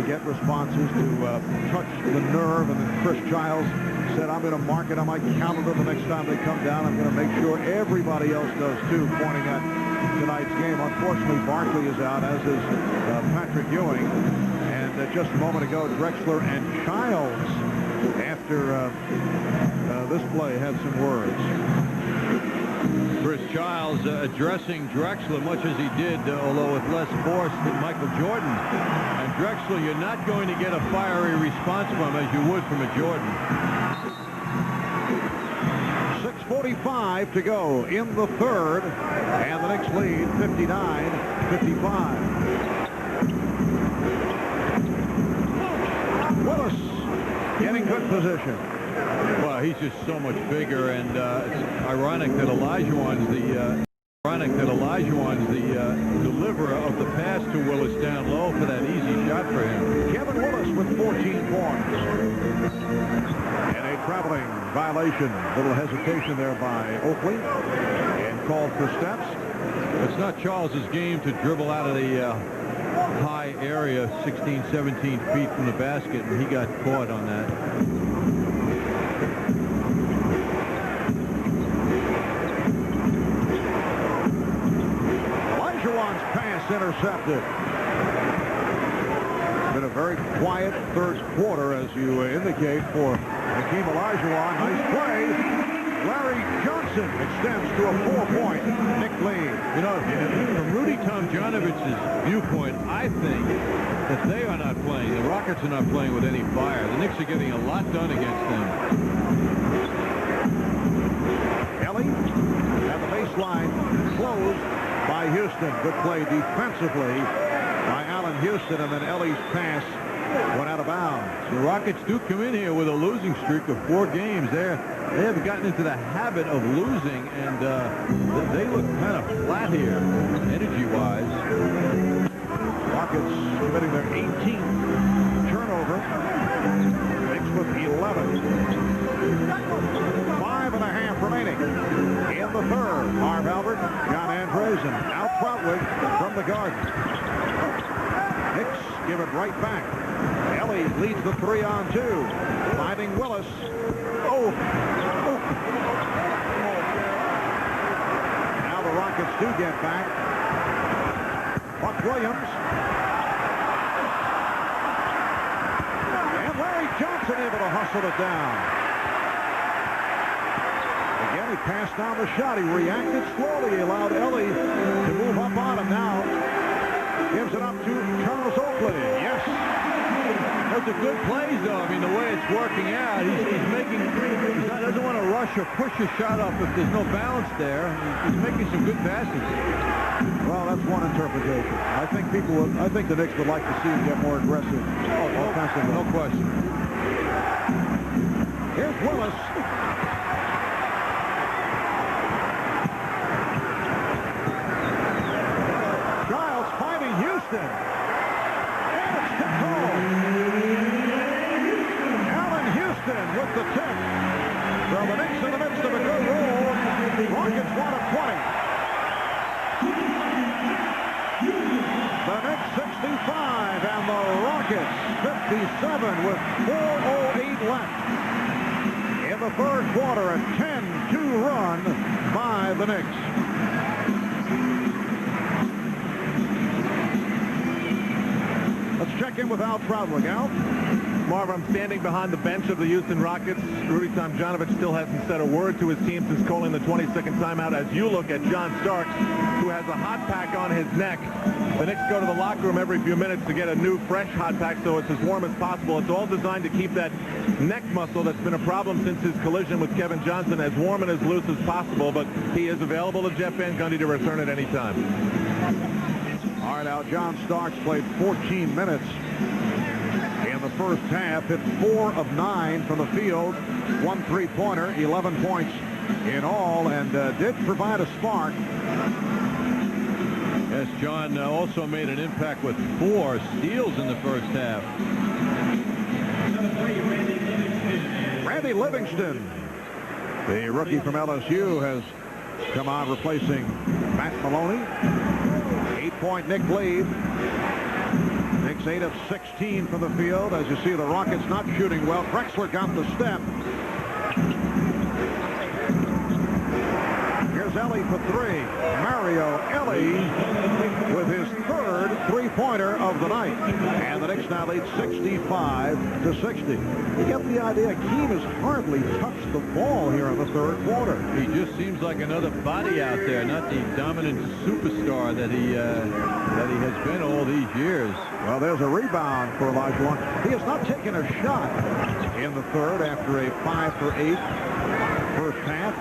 get responses, to touch the nerve. And then Chris Childs said, I'm going to mark it on my calendar the next time they come down. I'm going to make sure everybody else does too, pointing at tonight's game. Unfortunately, Barkley is out, as is Patrick Ewing. And just a moment ago, Drexler and Childs, after this play, had some words. Chris Childs addressing Drexler much as he did, although with less force than Michael Jordan. And Drexler, you're not going to get a fiery response from as you would from a Jordan. 6:45 to go in the third, and the Knicks lead 59-55. Willis getting good position. Well, he's just so much bigger, and it's ironic that Olajuwon's the deliverer of the pass to Willis down low for that easy shot for him. Kevin Willis with 14 points. And a traveling violation. Little hesitation there by Oakley, and called for steps. It's not Charles's game to dribble out of the high area, 16, 17 feet from the basket, and he got caught on that. Olajuwon's pass intercepted. Been a very quiet third quarter, as you indicate, for Hakeem Olajuwon. Nice play. Larry Johnson extends to a 4-point Knick lead. You know, from Rudy Tomjanovich's viewpoint, I think that they are not playing. The Rockets are not playing with any fire. The Knicks are getting a lot done against them. Ellie at the baseline, closed by Houston. Good play defensively by Allen Houston, and then Ellie's pass went out of bounds. The Rockets do come in here with a losing streak of 4 games. They have gotten into the habit of losing, and they look kind of flat here, energy-wise. Rockets committing their 18th turnover. Knicks with 11. 5.5 remaining in the third. Marv Albert, John Andres, and Al Troutwig from the Garden. Knicks give it right back. Ellie leads the 3-on-2. Finding Willis. Now the Rockets do get back. Buck Williams. And Larry Johnson able to hustle it down. Again, he passed down the shot. He reacted slowly. He allowed Ellie to move up on him now. Gives it up to Charles Oakley. Yes. Those are good plays, though. I mean, the way it's working out, he doesn't want to rush or push a shot up if there's no balance there. He's making some good passes. Well, that's one interpretation. I think the Knicks would like to see him get more aggressive offensively. No question. Here's Willis. Childs with 4:08 left. In the third quarter, a 10-2 run by the Knicks. Let's check in with Al Trautwig. Al? Marv, I'm standing behind the bench of the Houston Rockets. Rudy Tomjanovich still hasn't said a word to his team since calling the 22nd timeout. As you look at John Starks, who has a hot pack on his neck. The Knicks go to the locker room every few minutes to get a new, fresh hot pack so it's as warm as possible. It's all designed to keep that neck muscle that's been a problem since his collision with Kevin Johnson as warm and as loose as possible. But he is available to Jeff Van Gundy to return at any time. All right, now John Starks played 14 minutes in the first half, hit 4 of 9 from the field, 1 3-pointer, 11 points in all, and did provide a spark. Yes, John also made an impact with 4 steals in the first half. Randy Livingston, the rookie from LSU, has come on replacing Matt Maloney. 8-point Knick lead. Knicks 8 of 16 from the field. As you see, the Rockets not shooting well. Drexler got the step. Here's Ellie for 3. Mario Ellie with his third 3-pointer of the night. And the Knicks now lead 65-60. You get the idea. Keem has hardly touched the ball here in the third quarter. He just seems like another body out there, not the dominant superstar that he has been all these years. Well, there's a rebound for Olajuwon. He has not taken a shot in the third after a 5 for 8 first half.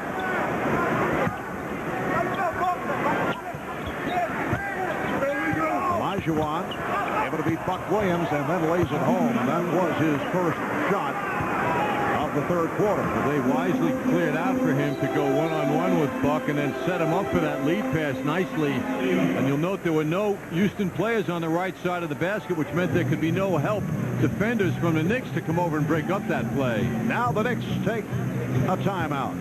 Olajuwon able to beat Buck Williams and then lays it home, and that was his first shot of the third quarter. They wisely cleared out for him to go one-on-one with Buck and then set him up for that lead pass nicely. And you'll note there were no Houston players on the right side of the basket, which meant there could be no help defenders from the Knicks to come over and break up that play. Now the Knicks take a timeout.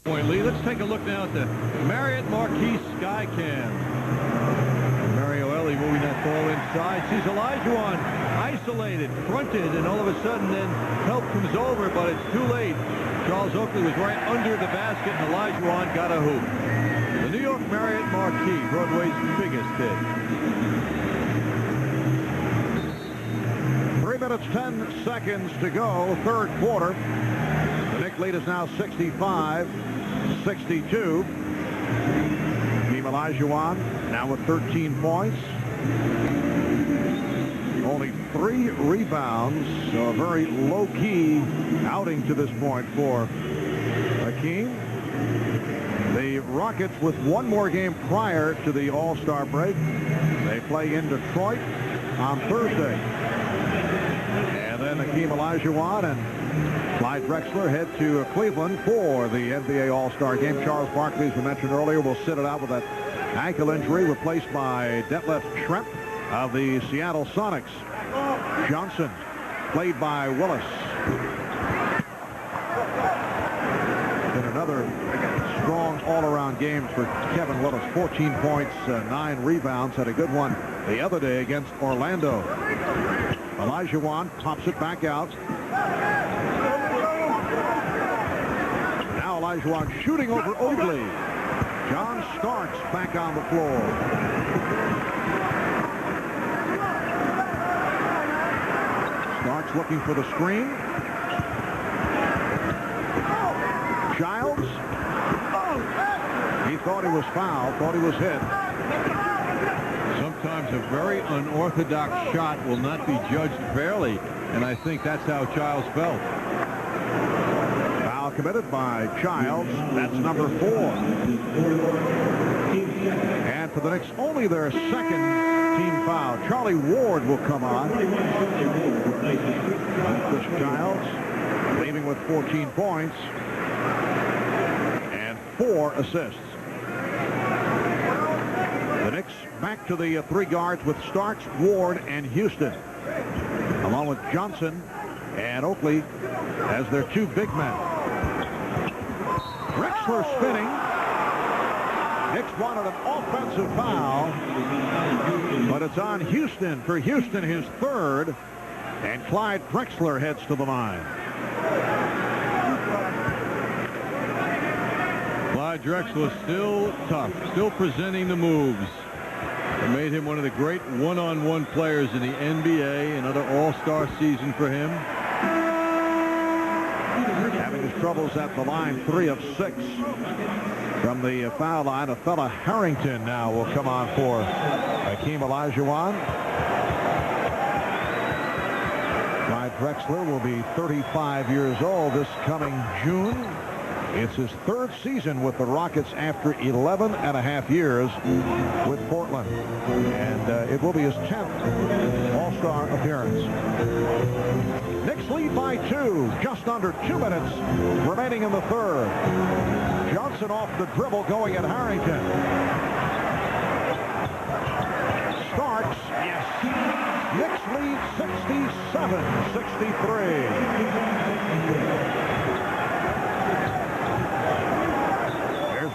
Point lead. Let's take a look now at the Marriott Marquis Skycam. Mario Ellie moving that ball inside. Sees Olajuwon isolated, fronted, and all of a sudden then help comes over, but it's too late. Charles Oakley was right under the basket, and Olajuwon got a hoop. The New York Marriott Marquis, Broadway's biggest hit. 3 minutes, 10 seconds to go, third quarter. The Knicks lead is now 65-62. Keem Olajuwon now with 13 points. Only 3 rebounds, so a very low-key outing to this point for Hakeem. The Rockets with one more game prior to the All-Star break. They play in Detroit on Thursday. And then Hakeem Olajuwon and Clyde Drexler head to Cleveland for the NBA All-Star game. Charles Barkley, as we mentioned earlier, will sit it out with that ankle injury, replaced by Detlef Schrempf of the Seattle Sonics. Johnson, played by Willis. And another strong all-around game for Kevin Willis. 14 points, 9 rebounds. Had a good one the other day against Orlando. Olajuwon pops it back out. Now Olajuwon shooting over Oakley. John Starks back on the floor. Starks looking for the screen. Childs. He thought he was fouled, thought he was hit. Sometimes a very unorthodox shot will not be judged fairly, and I think that's how Childs felt. Foul committed by Childs. That's number 4. And for the Knicks, only their second team foul. Charlie Ward will come on. Chris Childs leaving with 14 points and 4 assists. The Knicks back to the 3 guards with Starks, Ward, and Houston, along with Johnson and Oakley as their 2 big men. Drexler spinning. Knicks wanted an offensive foul, but it's on Houston. For Houston, his third, and Clyde Drexler heads to the line. Clyde Drexler still tough, still presenting the moves. It made him one of the great one-on-one players in the NBA. Another all-star season for him. Having his troubles at the line, 3 of 6 from the foul line. A fella Harrington now will come on for Hakeem Olajuwon. Clyde Drexler will be 35 years old this coming June. It's his 3rd season with the Rockets after 11.5 years with Portland. And it will be his 10th All-Star appearance. Knicks lead by 2, just under 2 minutes remaining in the 3rd. Johnson off the dribble going at Harrington. Starks. Yes. Knicks lead 67-63.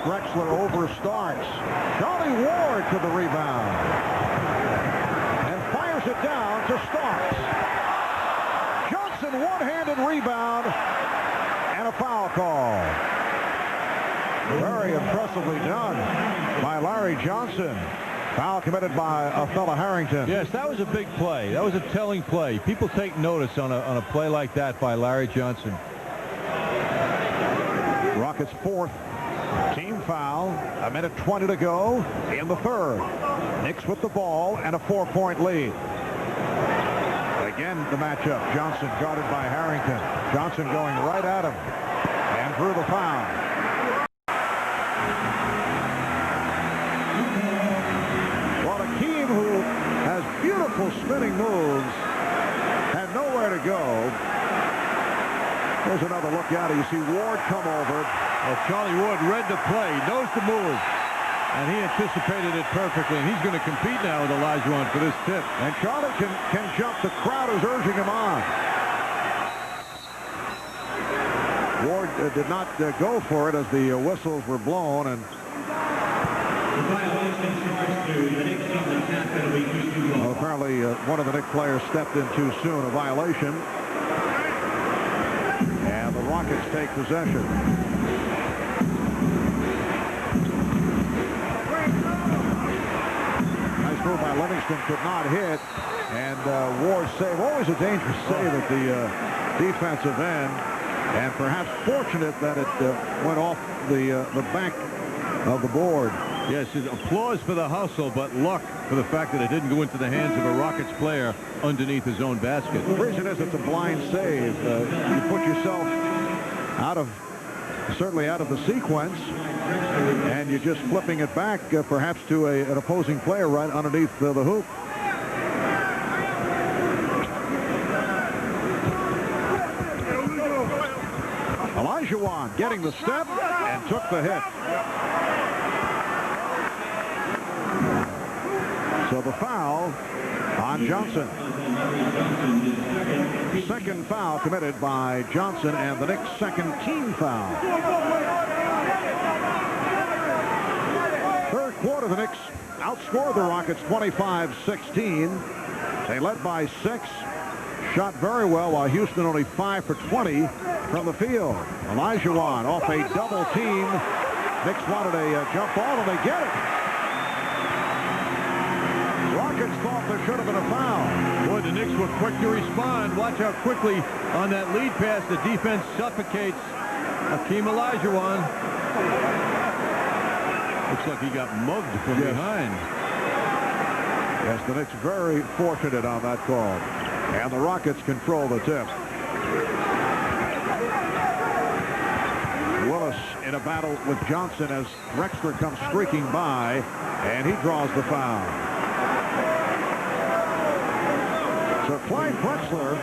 Drexler over Starks. Charlie Ward to the rebound. And fires it down to Starks. Johnson one-handed rebound and a foul call. Very impressively done by Larry Johnson. Foul committed by a fella Harrington. Yes, that was a big play. That was a telling play. People take notice on a play like that by Larry Johnson. Rockets 4th team foul. 1:20 to go in the 3rd. Knicks with the ball and a 4-point lead. Again, the matchup. Johnson guarded by Harrington. Johnson going right at him and drew the foul. Well, Hakeem, who has beautiful spinning moves, had nowhere to go. There's another look out. You see Ward come over. Well, Charlie Ward read the play, knows the move, and he anticipated it perfectly. And he's going to compete now with Olajuwon for this tip. And Charlie can jump. The crowd is urging him on. Ward did not go for it as the whistles were blown. And well, apparently one of the Knicks players stepped in too soon. A violation. And the Rockets take possession. Nice move by Livingston, could not hit. And Ward save. Always a dangerous save at the defensive end. And perhaps fortunate that it went off the back of the board. Yes, applause for the hustle, but luck for the fact that it didn't go into the hands of a Rockets player underneath his own basket. The reason is it's a blind save. You put yourself certainly out of the sequence, and you're just flipping it back perhaps to an opposing player right underneath the hoop. Olajuwon getting the step and took the hit. So the foul on Johnson. Second foul committed by Johnson, and the Knicks' second team foul. Third quarter, the Knicks outscored the Rockets 25-16. They led by 6. Shot very well, while Houston only 5 for 20 from the field. Olajuwon off a double team. Knicks wanted a jump ball, and they get it. Rockets thought there should have been a foul. Boy, the Knicks were quick to respond. Watch how quickly on that lead pass the defense suffocates Hakeem Olajuwon. Looks like he got mugged from behind. Yes, the Knicks very fortunate on that call. And the Rockets control the tip. Willis in a battle with Johnson as Drexler comes streaking by, and he draws the foul. So Clyde Drexler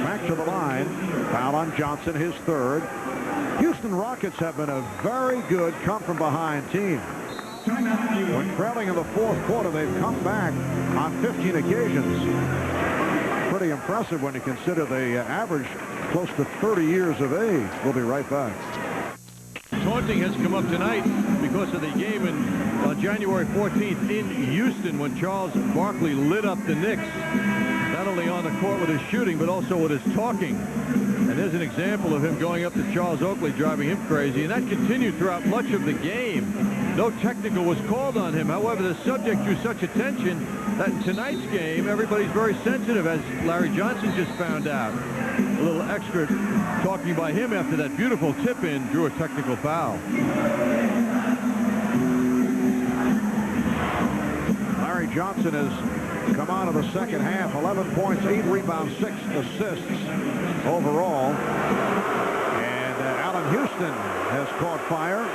back to the line. Foul on Johnson, his third. Houston Rockets have been a very good come-from-behind team. When trailing in the fourth quarter, they've come back on 15 occasions. Pretty impressive when you consider they average close to 30 years of age. We'll be right back. Taunting has come up tonight. because of the game on January 14th in Houston when Charles Barkley lit up the Knicks, not only on the court with his shooting, but also with his talking. And there's an example of him going up to Charles Oakley, driving him crazy, and that continued throughout much of the game. No technical was called on him. However, the subject drew such attention that in tonight's game, everybody's very sensitive, as Larry Johnson just found out. A little extra talking by him after that beautiful tip-in drew a technical foul. Larry Johnson has come out of the second half, 11 points, 8 rebounds, 6 assists overall. And Allen Houston has caught fire.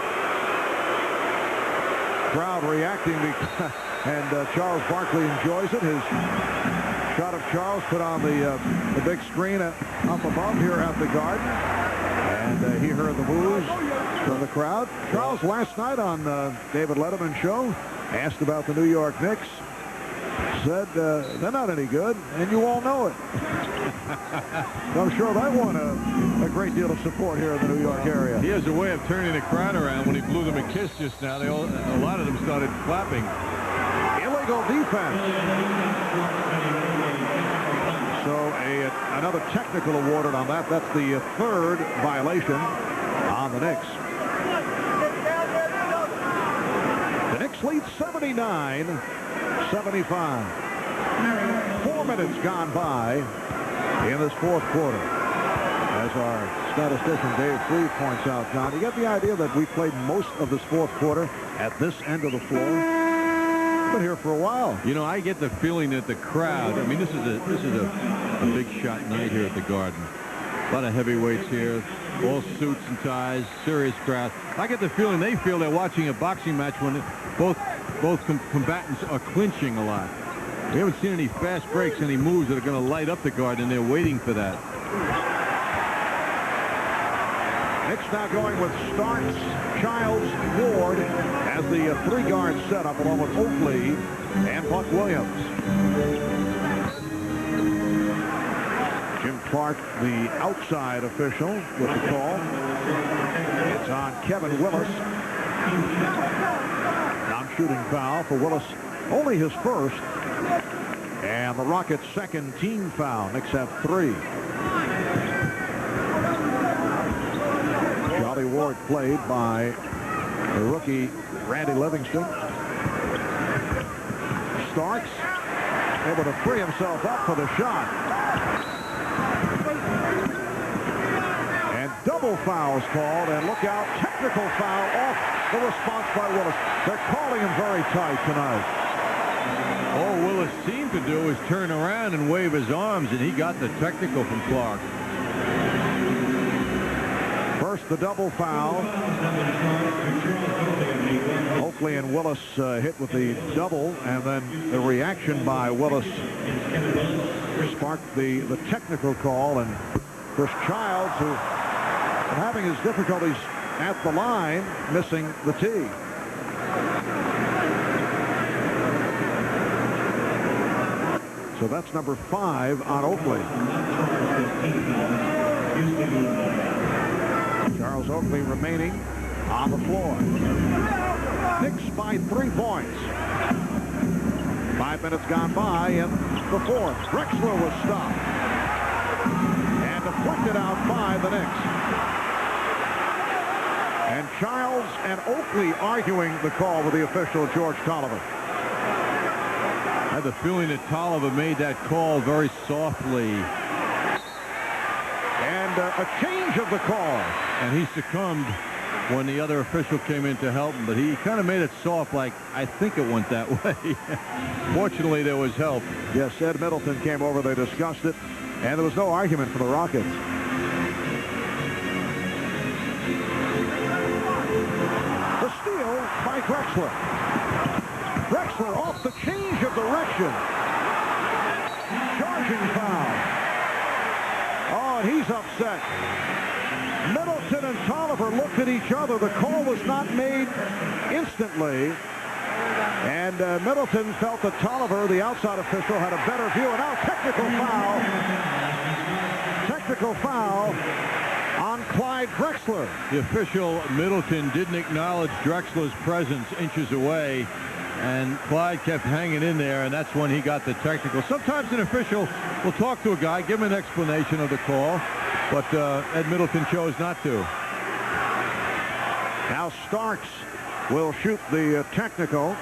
Crowd reacting because, and Charles Barkley enjoys it. His shot of Charles put on the big screen up above here at the Garden. And he heard the boos from the crowd. Charles last night on David Letterman's show asked about the New York Knicks. Said they're not any good, and you all know it. I'm sure that won a great deal of support here in the New York area. He has a way of turning the crowd around. When he blew them a kiss just now, a lot of them started clapping. Illegal defense. So another technical awarded on that. That's the third violation on the Knicks. The Knicks lead 79-75. 4 minutes gone by in this fourth quarter. As our statistician Dave Freed points out, John, you get the idea that we played most of this fourth quarter at this end of the floor. Been here for a while. You know, I get the feeling that the crowd, I mean, this is a big shot night here at the Garden. A lot of heavyweights here, all suits and ties, serious crowd. I get the feeling they feel they're watching a boxing match when both combatants are clinching a lot. We haven't seen any fast breaks, any moves that are going to light up the Garden, and they're waiting for that. Knicks now going with Starks, Childs, Ward as the three-guard setup, along with Oakley and Buck Williams. Jim Clark, the outside official, with the call. It's on Kevin Willis. Non-shooting foul for Willis, only his first. And the Rockets' second team foul. Knicks have 3. Charlie Ward played by the rookie Randy Livingston. Starks able to free himself up for the shot. And double fouls called, and look out, technical foul off the response by Willis. They're calling him very tight tonight. All Willis seemed to do is turn around and wave his arms, and he got the technical from Clark. First, the double foul. Oakley and Willis hit with the double, and then the reaction by Willis sparked the technical call, and Chris Childs, who having his difficulties at the line, missing the tee. So that's number 5 on Oakley. Charles Oakley remaining on the floor. Knicks by 3 points. 5 minutes gone by in the fourth. Drexler was stopped and deflected out by the Knicks. And Childs and Oakley arguing the call with the official, George Tolliver. I had the feeling that Tolliver made that call very softly. And a change of the call. And he succumbed when the other official came in to help him, but he kind of made it soft, like, I think it went that way. Fortunately, there was help. Yes, Ed Middleton came over, they discussed it, and there was no argument for the Rockets. The steal by Drexler. Drexler off the change of direction. Charging foul. Oh, and he's upset. Middleton and Tolliver looked at each other. The call was not made instantly. And Middleton felt that Tolliver, the outside official, had a better view. And now technical foul. Technical foul on Clyde Drexler. The official, Middleton, didn't acknowledge Drexler's presence inches away, and Clyde kept hanging in there, and that's when he got the technical. Sometimes an official will talk to a guy, give him an explanation of the call, but Ed Middleton chose not to. Now Starks will shoot the technical.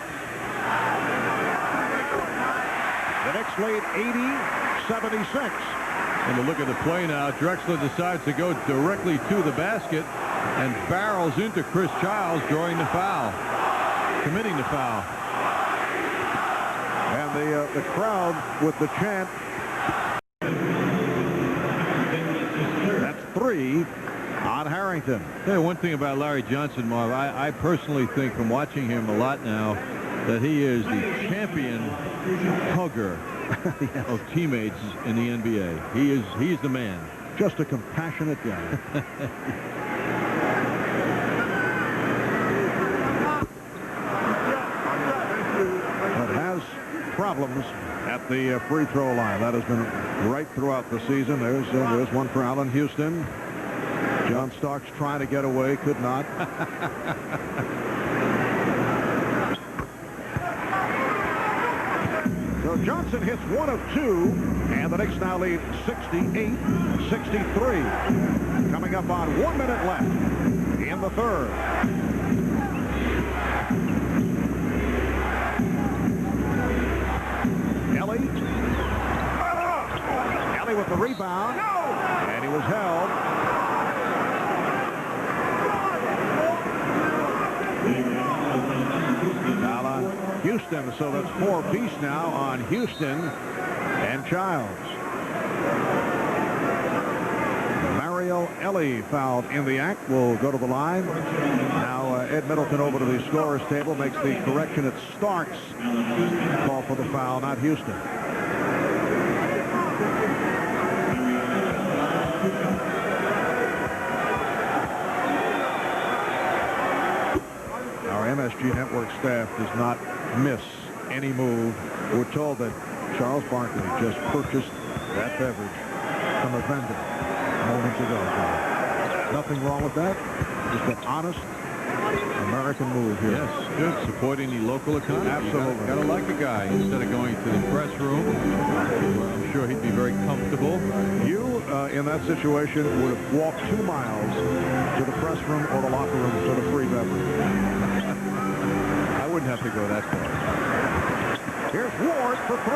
The Knicks lead 80-76. And to look at the play now, Drexler decides to go directly to the basket and barrels into Chris Childs, drawing the foul, committing the foul. And the crowd with the chant. That's 3 on Harrington. Tell you one thing about Larry Johnson, Marv. I personally think, from watching him a lot now, that he is the champion hugger of teammates in the NBA. He's the man. Just a compassionate guy. But has problems at the free throw line. That has been right throughout the season. There's one for Allen Houston. John Starks trying to get away, could not. So Johnson hits 1 of 2, and the Knicks now lead 68-63. Coming up on 1 minute left in the third. Ellie with the rebound, and he was held. Foul on Houston, so that's 4 apiece now on Houston and Childs. Mario Ellie fouled in the act, will go to the line. Now Ed Middleton over to the scorer's table, makes the correction. It's Starks call for the foul, not Houston. Our MSG Network staff does not miss any move. We're told that Charles Barkley just purchased that beverage from a vendor moments ago. Nothing wrong with that. Just an honest American move here. Yes, good. Supporting the local economy. Absolutely. Got to like a guy instead of going to the press room. I'm sure he'd be very comfortable. You, in that situation, would have walked 2 miles to the press room or the locker room for the free beverage. I wouldn't have to go that far. Here's Ward for 3.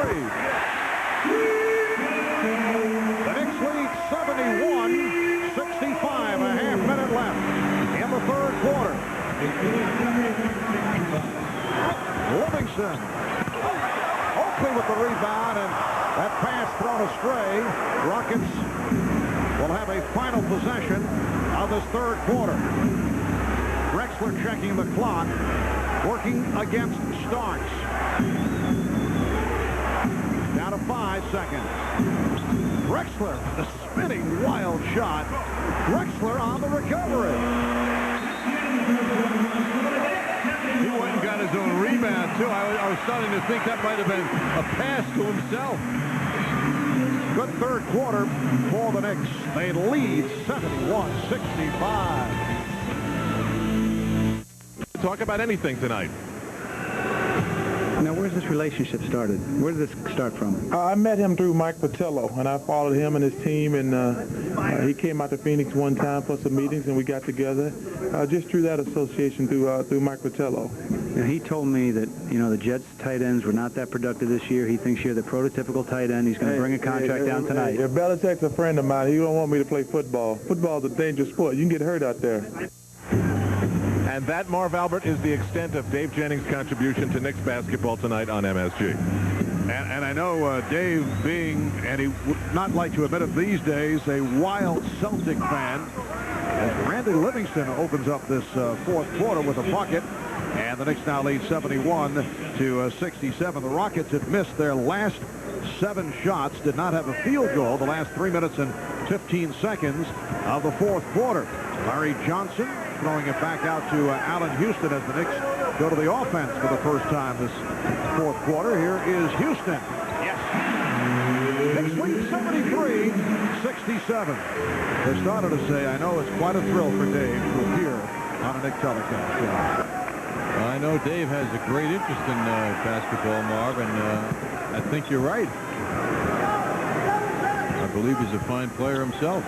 The Knicks lead 71-65. A half minute left in the third quarter. Livingston. Oakley with the rebound, and that pass thrown astray. Rockets will have a final possession of this third quarter. Drexler checking the clock, working against Starks. Down to 5 seconds. Drexler, the spinning wild shot. Drexler on the recovery. He went and got his own rebound, too. I was starting to think that might have been a pass to himself. Good third quarter for the Knicks. They lead 71-65. Talk about anything tonight. Now, where's this relationship started? Where did this start from? I met him through Mike Patello, and I followed him and his team, and he came out to Phoenix one time for some meetings, and we got together just through that association through Mike Patello. Now, he told me that, you know, the Jets tight ends were not that productive this year. He thinks you're the prototypical tight end. He's going to bring a contract down tonight. If Belichick's a friend of mine, he don't want me to play football. Football's a dangerous sport. You can get hurt out there. And that, Marv Albert, is the extent of Dave Jennings' contribution to Knicks basketball tonight on MSG. And I know Dave being, and he would not like to admit it these days, a wild Celtic fan, as Randy Livingston opens up this fourth quarter with a bucket. And the Knicks now lead 71-67. The Rockets have missed their last 7 shots, did not have a field goal the last 3 minutes and 15 seconds of the fourth quarter. Larry Johnson throwing it back out to Allen Houston as the Knicks go to the offense for the first time this fourth quarter. Here is Houston. Yes. Knicks lead 73-67. They started to say, I know it's quite a thrill for Dave to appear on a Knicks telecast. Well, I know Dave has a great interest in basketball, Marv, and I think you're right. I believe he's a fine player himself.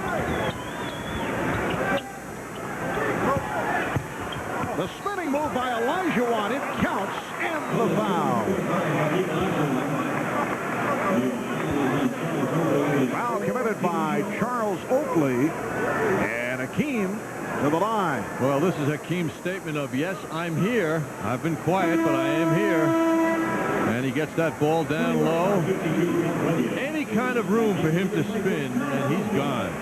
The spinning move by Olajuwon. It counts, and the foul. Foul committed by Charles Oakley, and Hakeem to the line. Well, this is Hakeem's statement of, yes, I'm here. I've been quiet, but I am here. And he gets that ball down low. Any kind of room for him to spin, and he's gone.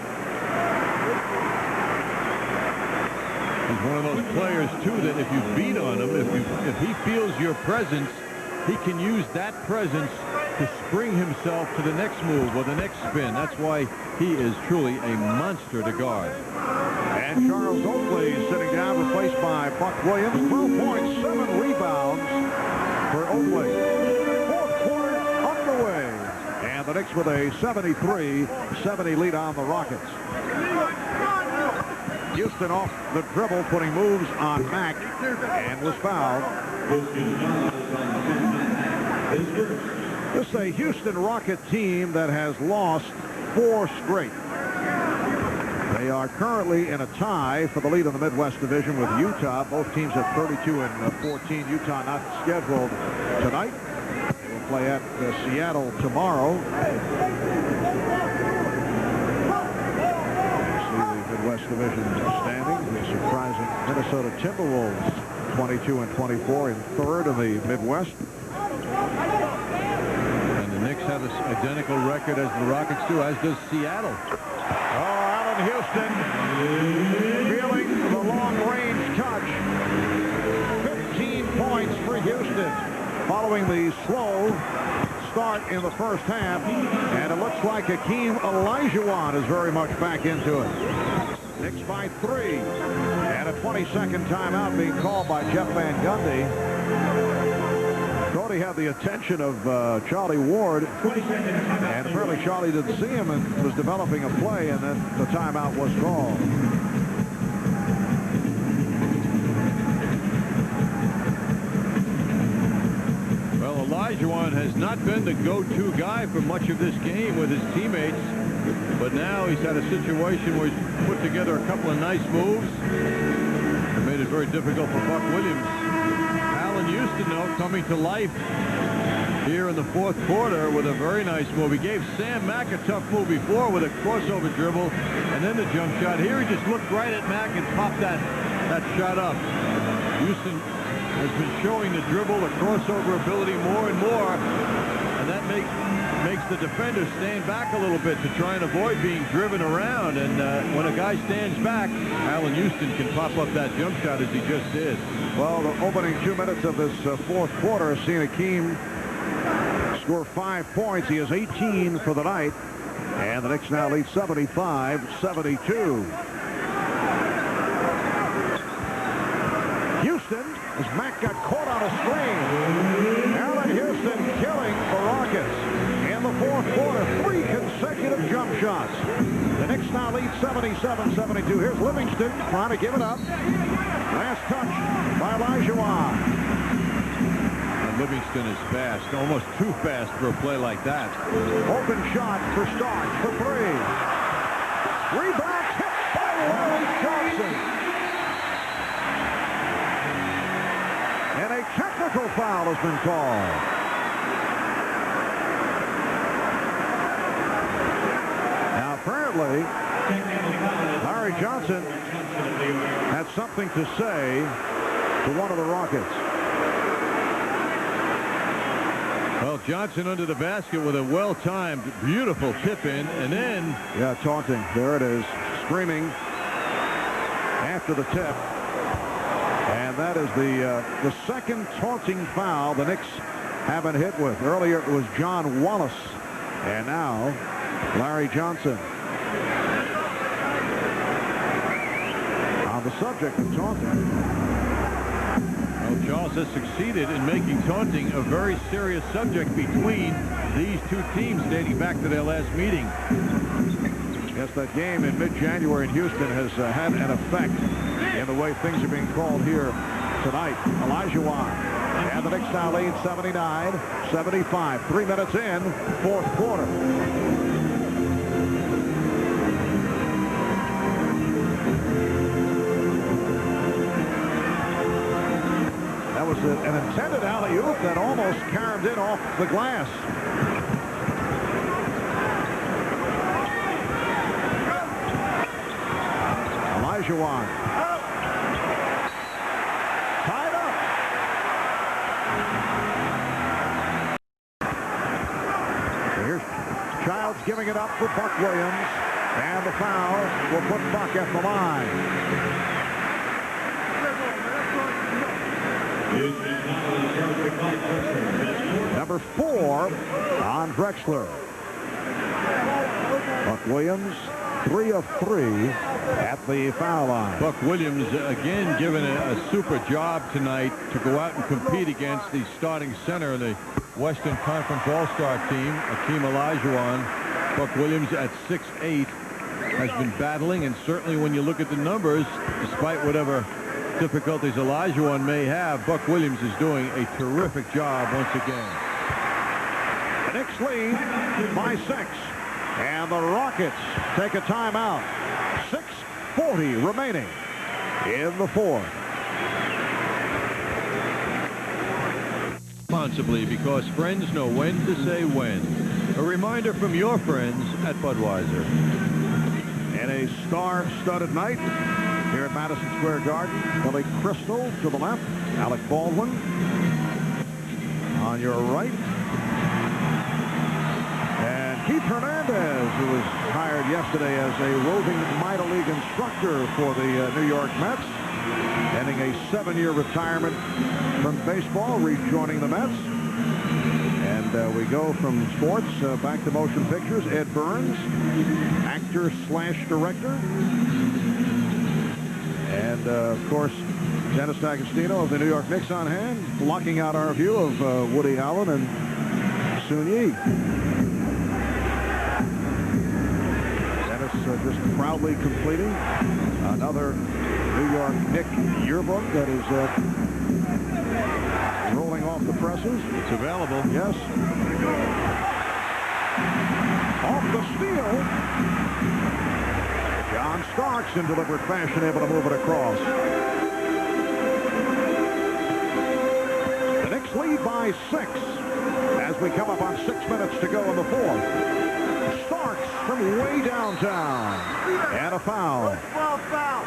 He's one of those players, too, that if you beat on him, if he feels your presence, he can use that presence to spring himself to the next move or the next spin. That's why he is truly a monster to guard. And Charles Oakley sitting down, replaced by Buck Williams. 12 points, 7 rebounds for Oakley. Fourth quarter underway. And the Knicks with a 73-70 lead on the Rockets. Houston off the dribble, putting moves on Mack, and was fouled. This is a Houston Rocket team that has lost 4 straight. They are currently in a tie for the lead in the Midwest Division with Utah. Both teams have 32 and 14. Utah not scheduled tonight. They will play at Seattle tomorrow. West Division standings. The surprising Minnesota Timberwolves 22 and 24 in third in the Midwest. And the Knicks have an identical record as the Rockets do, as does Seattle. Oh, Allen Houston feeling the long-range touch. 15 points for Houston following the slow start in the first half, and it looks like Hakeem Olajuwon is very much back into it. Knicks by 3, and a 20-second timeout being called by Jeff Van Gundy. Thought he had the attention of Charlie Ward, and apparently Charlie didn't see him and was developing a play, and then the timeout was called. Well, Olajuwon has not been the go-to guy for much of this game with his teammates, but now he's had a situation where he's put together a couple of nice moves and made it very difficult for Buck Williams. Allen Houston, though, coming to life here in the fourth quarter with a very nice move. He gave Sam Mack a tough move before with a crossover dribble and then the jump shot. Here he just looked right at Mack and popped that shot up. Houston has been showing the dribble, the crossover ability more and more, and that makes the defender stand back a little bit to try and avoid being driven around. And when a guy stands back, Allen Houston can pop up that jump shot as he just did. Well, the opening 2 minutes of this fourth quarter has seen Hakeem score 5 points. He has 18 for the night, and the Knicks now lead 75-72. Houston, as Mack got caught on a screen. Allen Houston killing the Rockets. In the fourth quarter, 3 consecutive jump shots. The Knicks now lead 77-72. Here's Livingston trying to give it up. Last touch by Olajuwon. And Livingston is fast, almost too fast for a play like that. Open shot for Stark for 3. Rebound tipped by Larry Johnson. And a technical foul has been called. Now, apparently, Larry Johnson had something to say to one of the Rockets. Well, Johnson under the basket with a well-timed, beautiful tip-in, and then... Yeah, taunting. There it is. Screaming after the tip. And that is the second taunting foul the Knicks haven't hit with. Earlier it was John Wallace, and now Larry Johnson. On the subject of taunting. Well, Well, Charles has succeeded in making taunting a very serious subject between these two teams dating back to their last meeting. Yes, that game in mid-January in Houston has had an effect in the way things are being called here tonight. Olajuwon and the Knicks now lead 79-75. 3 minutes in, fourth quarter. That was an intended alley-oop that almost carved in off the glass. Olajuwon. Tied up. Here's Childs giving it up for Buck Williams. And the foul will put Buck at the line. Number 4 on Drexler. Buck Williams, 3 of 3 at the foul line. Buck Williams again given a super job tonight to go out and compete against the starting center of the Western Conference All-Star team, Akeem Olajuwon. Buck Williams at 6'8" has been battling, and certainly when you look at the numbers, despite whatever difficulties Olajuwon may have, Buck Williams is doing a terrific job once again. The Knicks lead by 6, and the Rockets take a timeout. 6:40 remaining in the fourth. Responsibly, because friends know when to say when. A reminder from your friends at Budweiser. And a star-studded night here at Madison Square Garden. Billy Crystal to the left. Alec Baldwin on your right. And Keith Hernandez, who was hired yesterday as a roving minor league instructor for the New York Mets, ending a 7-year retirement from baseball, rejoining the Mets. And we go from sports back to motion pictures. Ed Burns, actor/director. And, of course, Dennis D'Agostino of the New York Knicks on hand, blocking out our view of Woody Allen and Sun Yi. Dennis just proudly completing another New York Knicks yearbook that is rolling off the presses. It's available. Yes. Off the steal. John Starks in deliberate fashion able to move it across. The Knicks lead by 6 as we come up on 6 minutes to go in the fourth. Starks from way downtown. And a foul.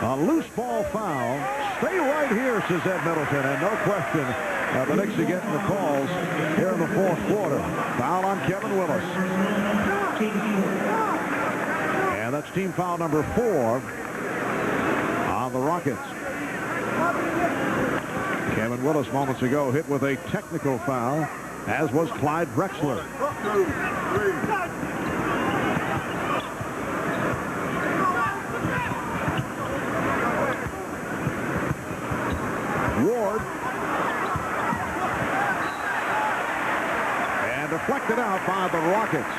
A loose ball foul. Stay right here, says Ed Middleton, and no question. The Knicks are getting the calls here in the fourth quarter. Foul on Kevin Willis. And that's team foul number 4 on the Rockets. Kevin Willis moments ago hit with a technical foul, as was Clyde Drexler. Ward. And deflected out by the Rockets.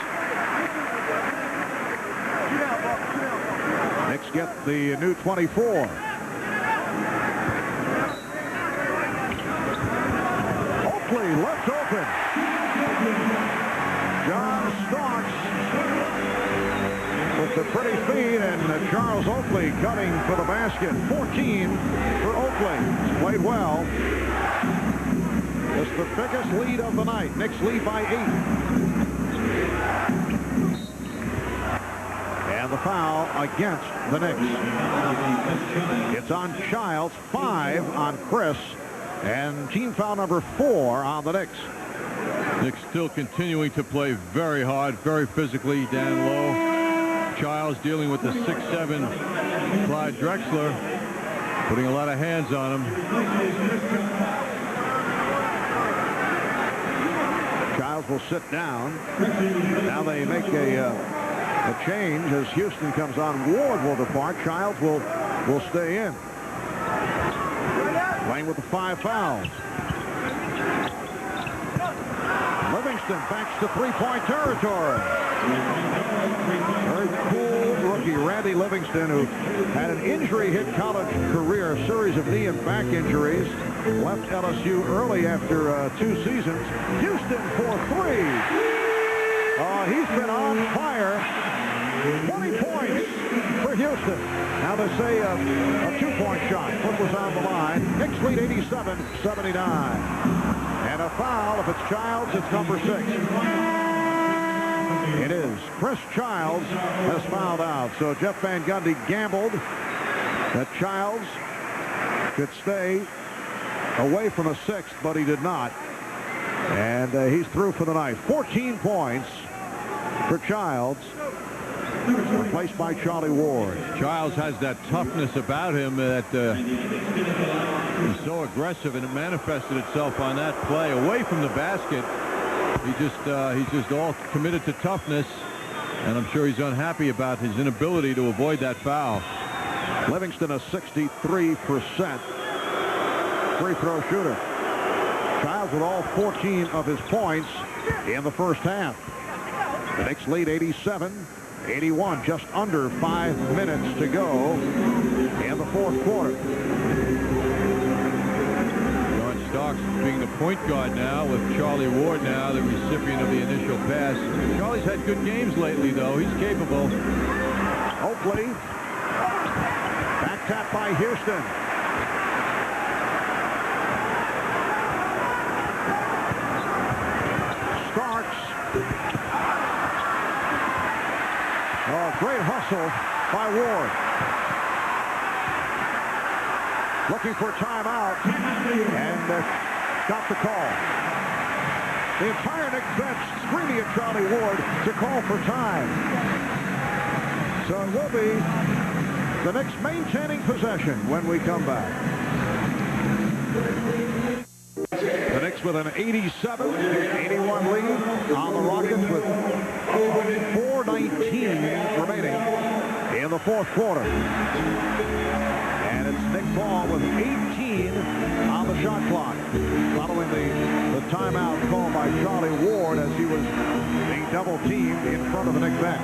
Knicks get the new 24. Oakley left open. John Starks with the pretty feed, and Charles Oakley cutting for the basket. 14 for Oakley. Played well. It's the biggest lead of the night. Knicks lead by 8. And the foul against the Knicks. It's on Childs, 5 on Chris, and team foul number 4 on the Knicks. Knicks still continuing to play very hard, very physically down low. Childs dealing with the 6'7" Clyde Drexler, putting a lot of hands on him. Childs will sit down. Now they make a change as Houston comes on. Ward will depart. Childs will stay in. playing with the 5 fouls. Livingston backs to three-point territory. Very cool rookie, Randy Livingston, who had an injury-hit college career, a series of knee and back injuries. Left LSU early after 2 seasons. Houston for 3. He's been on fire. 20 points for Houston. Now they say a 2-point shot. Foot was on the line. Knicks lead 87-79. And a foul. If it's Childs, it's number 6. It is. Chris Childs has fouled out. So Jeff Van Gundy gambled that Childs could stay away from a 6th, but he did not. And he's through for the night. 14 points for Childs, replaced by Charlie Ward. Childs has that toughness about him that he's so aggressive, and it manifested itself on that play away from the basket. He's just all committed to toughness, and I'm sure he's unhappy about his inability to avoid that foul. Livingston a 63% free throw shooter. Childs with all 14 of his points in the first half. The Knicks lead 87-81, just under 5 minutes to go in the fourth quarter. John Starks being the point guard now, with Charlie Ward now the recipient of the initial pass. Charlie's had good games lately, though. He's capable. Oakley. Back tap by Houston. Great hustle by Ward. Looking for timeout, and got the call. The entire Knicks bench screaming at Charlie Ward to call for time. So it will be the Knicks maintaining possession when we come back. The Knicks with an 87-81 lead on the Rockets with 4:19 remaining in the fourth quarter. And it's Nick Ball with 18 on the shot clock, following the timeout call by Charlie Ward as he was being double-teamed in front of the Knicks bench.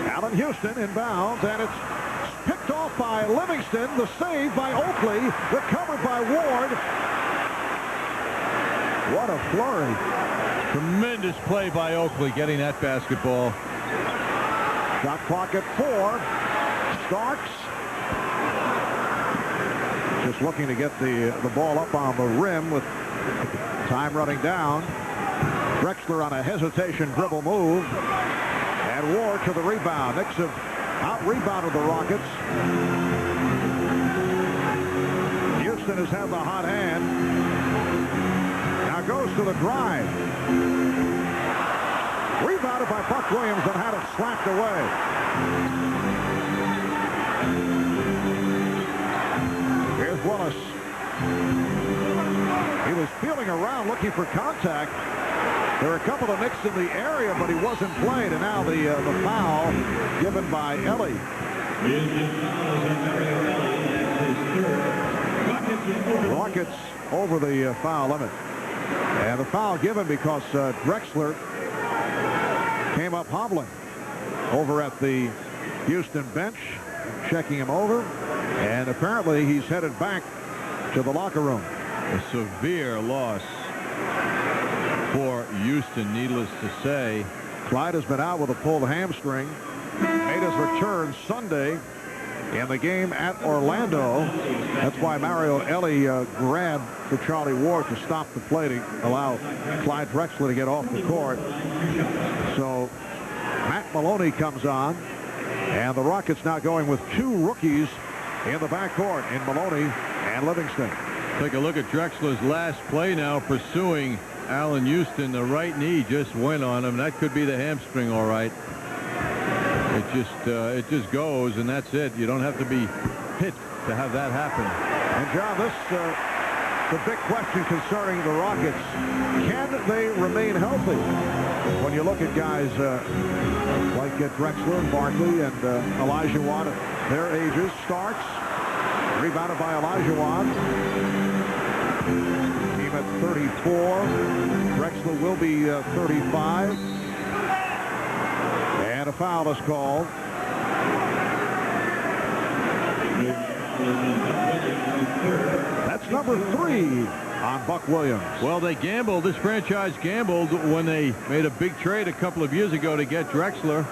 Allen Houston inbounds, and it's picked off by Livingston. The save by Oakley, recovered by Ward. What a flurry. Tremendous play by Oakley getting that basketball. Shot clock at 4. Starks just looking to get the ball up on the rim with time running down. Drexler on a hesitation dribble move. And Ward to the rebound. Knicks have out-rebounded the Rockets. Houston has had the hot hand. Now goes to the drive. Rebounded by Buck Williams and had it slapped away. Here's Willis. He was feeling around looking for contact. There were a couple of Knicks in the area, but he wasn't played. And now the foul given by Ellie. Rockets over the foul limit. And the foul given because Drexler came up hobbling over at the Houston bench, checking him over. And apparently he's headed back to the locker room. A severe loss for Houston, needless to say. Clyde has been out with a pulled hamstring. Made his return Sunday in the game at Orlando. That's why Mario Ellie grabbed for Charlie Ward to stop the play to allow Clyde Drexler to get off the court. So Matt Maloney comes on, and the Rockets now going with 2 rookies in the backcourt in Maloney and Livingston. Take a look at Drexler's last play now, pursuing Allen Houston. The right knee just went on him. That could be the hamstring, all right. It just goes, and that's it. You don't have to be hit to have that happen. And John, this the big question concerning the Rockets. Can they remain healthy? When you look at guys like Drexler and Barkley and Elijah Watt at their ages, Starks, Rebounded by Olajuwon. Team at 34. Drexler will be 35. And a foul is called. That's number 3 on Buck Williams. Well, they gambled. This franchise gambled when they made a big trade a couple of years ago to get Drexler.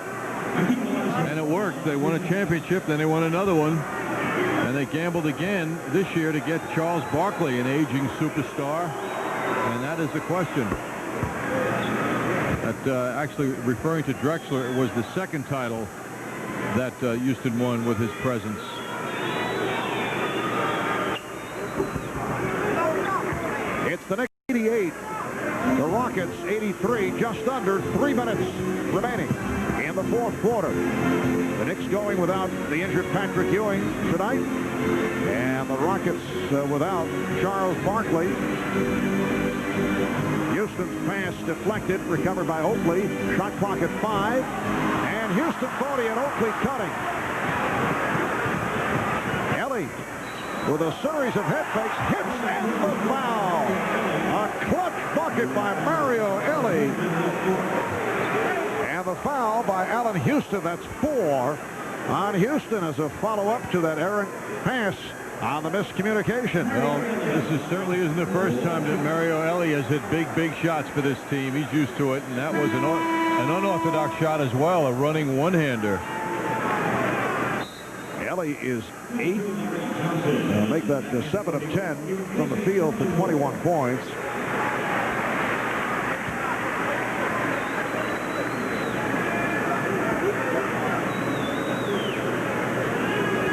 And it worked. They won a championship, then they won another one. And they gambled again this year to get Charles Barkley, an aging superstar. And that is the question. That actually, referring to Drexler, it was the second title that Houston won with his presence. It's the Knicks 88. The Rockets 83. Just under 3 minutes remaining in the fourth quarter. The Knicks going without the injured Patrick Ewing tonight. And the Rockets without Charles Barkley. Houston's pass deflected, recovered by Oakley. Shot clock at 5. And Houston 40 and Oakley cutting. Ellie with a series of head fakes, hits and the foul. A clutch bucket by Mario Ellie. And the foul by Allen Houston. That's 4 on Houston as a follow-up to that errant pass on the miscommunication. Well, this certainly isn't the first time that Mario Ellie has hit big shots for this team. He's used to it, and that was an unorthodox shot as well, a running one-hander. Ellie is 8. Make that 7 of 10 from the field for 21 points.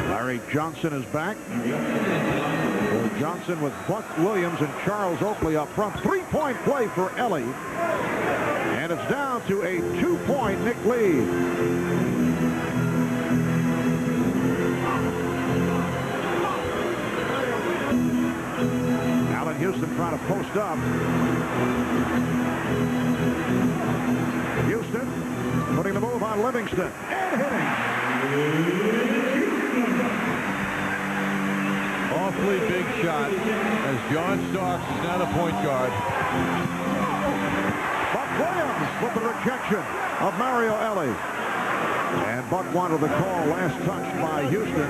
Larry Johnson is back. Johnson with Buck Williams and Charles Oakley up front. 3-point play for Ellie. And it's down to a 2-point Knick lead. Allen Houston trying to post up. Houston putting the move on Livingston and hitting. Awfully big shot as John Starks is now the point guard. Buck Williams with the rejection of Mario Ellie. And Buck wanted the call last touched by Houston.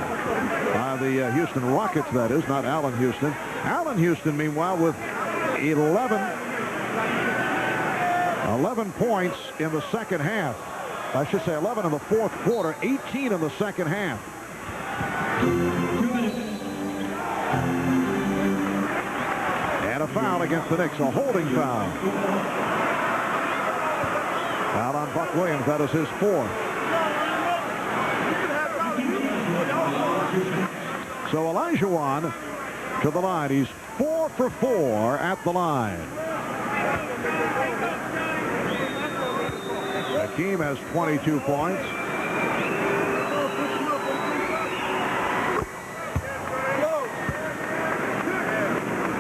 By the Houston Rockets, that is, not Allen Houston. Allen Houston, meanwhile, with 11 points in the second half. I should say 11 in the fourth quarter, 18 in the second half. And a foul against the Knicks, a holding foul. Foul on Buck Williams, that is his 4th. So Olajuwon to the line. He's 4 for 4 at the line. Hakeem has 22 points.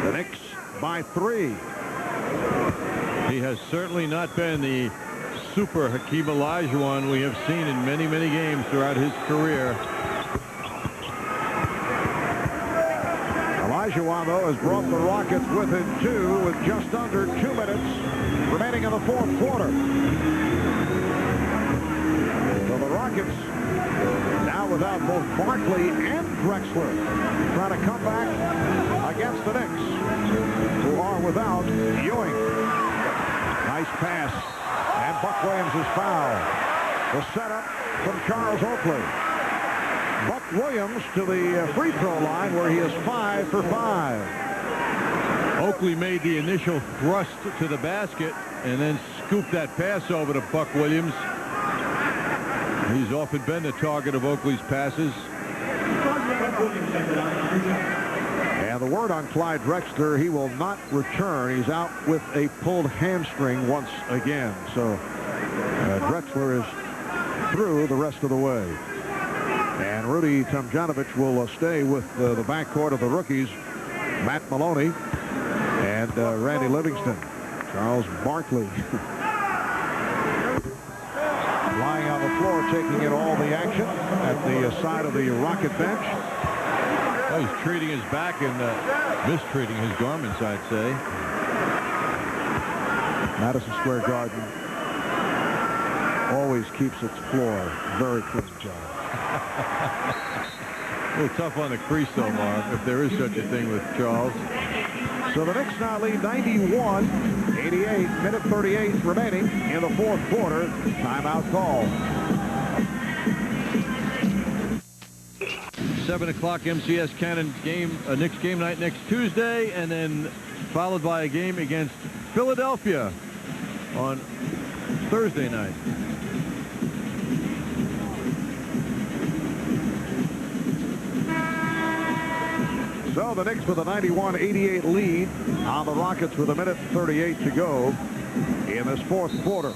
The Knicks by 3. He has certainly not been the super Hakeem Olajuwon we have seen in many games throughout his career. Olajuwon, though, has brought the Rockets within 2 with just under 2 minutes remaining in the fourth quarter. So the Rockets now without both Barkley and Drexler trying to come back against the Knicks, who are without Ewing. Nice pass, and Buck Williams is fouled. The setup from Charles Oakley. Buck Williams to the free throw line where he is 5 for 5. Oakley made the initial thrust to the basket and then scooped that pass over to Buck Williams. He's often been the target of Oakley's passes. And the word on Clyde Drexler, he will not return. He's out with a pulled hamstring once again. So Drexler is through the rest of the way. And Rudy Tomjanovich will stay with the backcourt of the rookies, Matt Maloney and Randy Livingston. Charles Barkley lying on the floor, taking in all the action at the side of the Rocket bench. Well, he's treating his back and mistreating his garments, I'd say. Madison Square Garden always keeps its floor very clean, John. A little tough on the crease, though, Marv, if there is such a thing with Charles. So the Knicks now lead 91-88, minute 38 remaining in the fourth quarter. Timeout call. 7 o'clock MCS Cannon game, Knicks game night next Tuesday, and then followed by a game against Philadelphia on Thursday night. So the Knicks with a 91-88 lead on the Rockets with a minute 38 to go in this fourth quarter.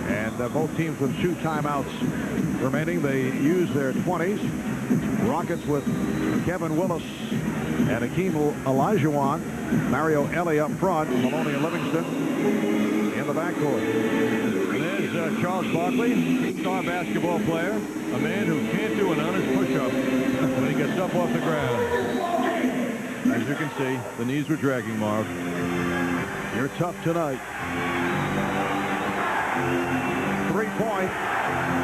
And both teams with 2 timeouts remaining. They use their 20s. Rockets with Kevin Willis and Hakeem Olajuwon. Mario Elie up front. Maloney and Livingston in the backcourt. And there's Charles Barkley, star basketball player, a man who can't do an honest push-up when he gets up off the ground. As you can see, the knees were dragging, Marv. You're tough tonight. 3-point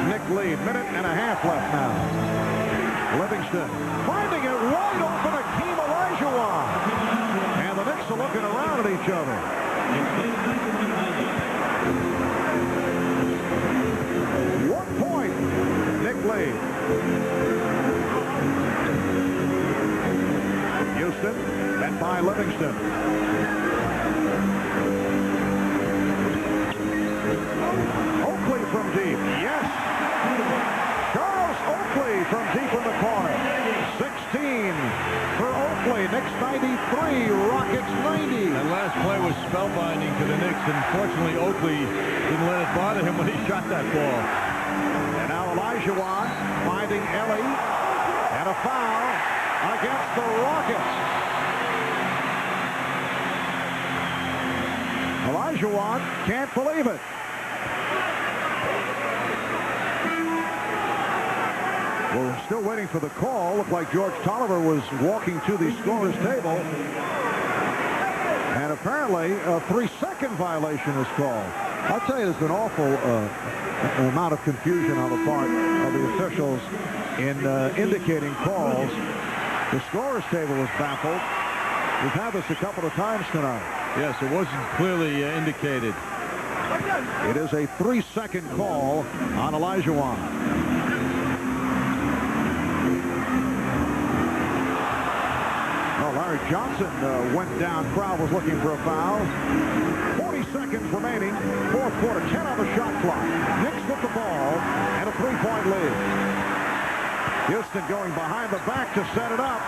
Knick lead. Minute and a half left now. Livingston finding it wide open. Hakeem Olajuwon. And the Knicks are looking around at each other. 1 point. Knick lead. Houston met by Livingston. From deep. Yes. Charles Oakley from deep in the corner. 16 for Oakley. Knicks 93, Rockets 90. That last play was spellbinding to the Knicks, and fortunately Oakley didn't let it bother him when he shot that ball. And now Olajuwon finding Elie, and a foul against the Rockets. Olajuwon can't believe it. We're still waiting for the call. Looked like George Tolliver was walking to the scorer's table. And apparently a 3-second violation is called. I'll tell you, there's been awful amount of confusion on the part of the officials in indicating calls. The scorer's table was baffled. We've had this a couple of times tonight. Yes, it wasn't clearly indicated. It is a 3-second call on Olajuwon. Larry Johnson went down. Crowd was looking for a foul. 40 seconds remaining. Fourth quarter. 10 on the shot clock. Knicks with the ball and a 3-point lead. Houston going behind the back to set it up.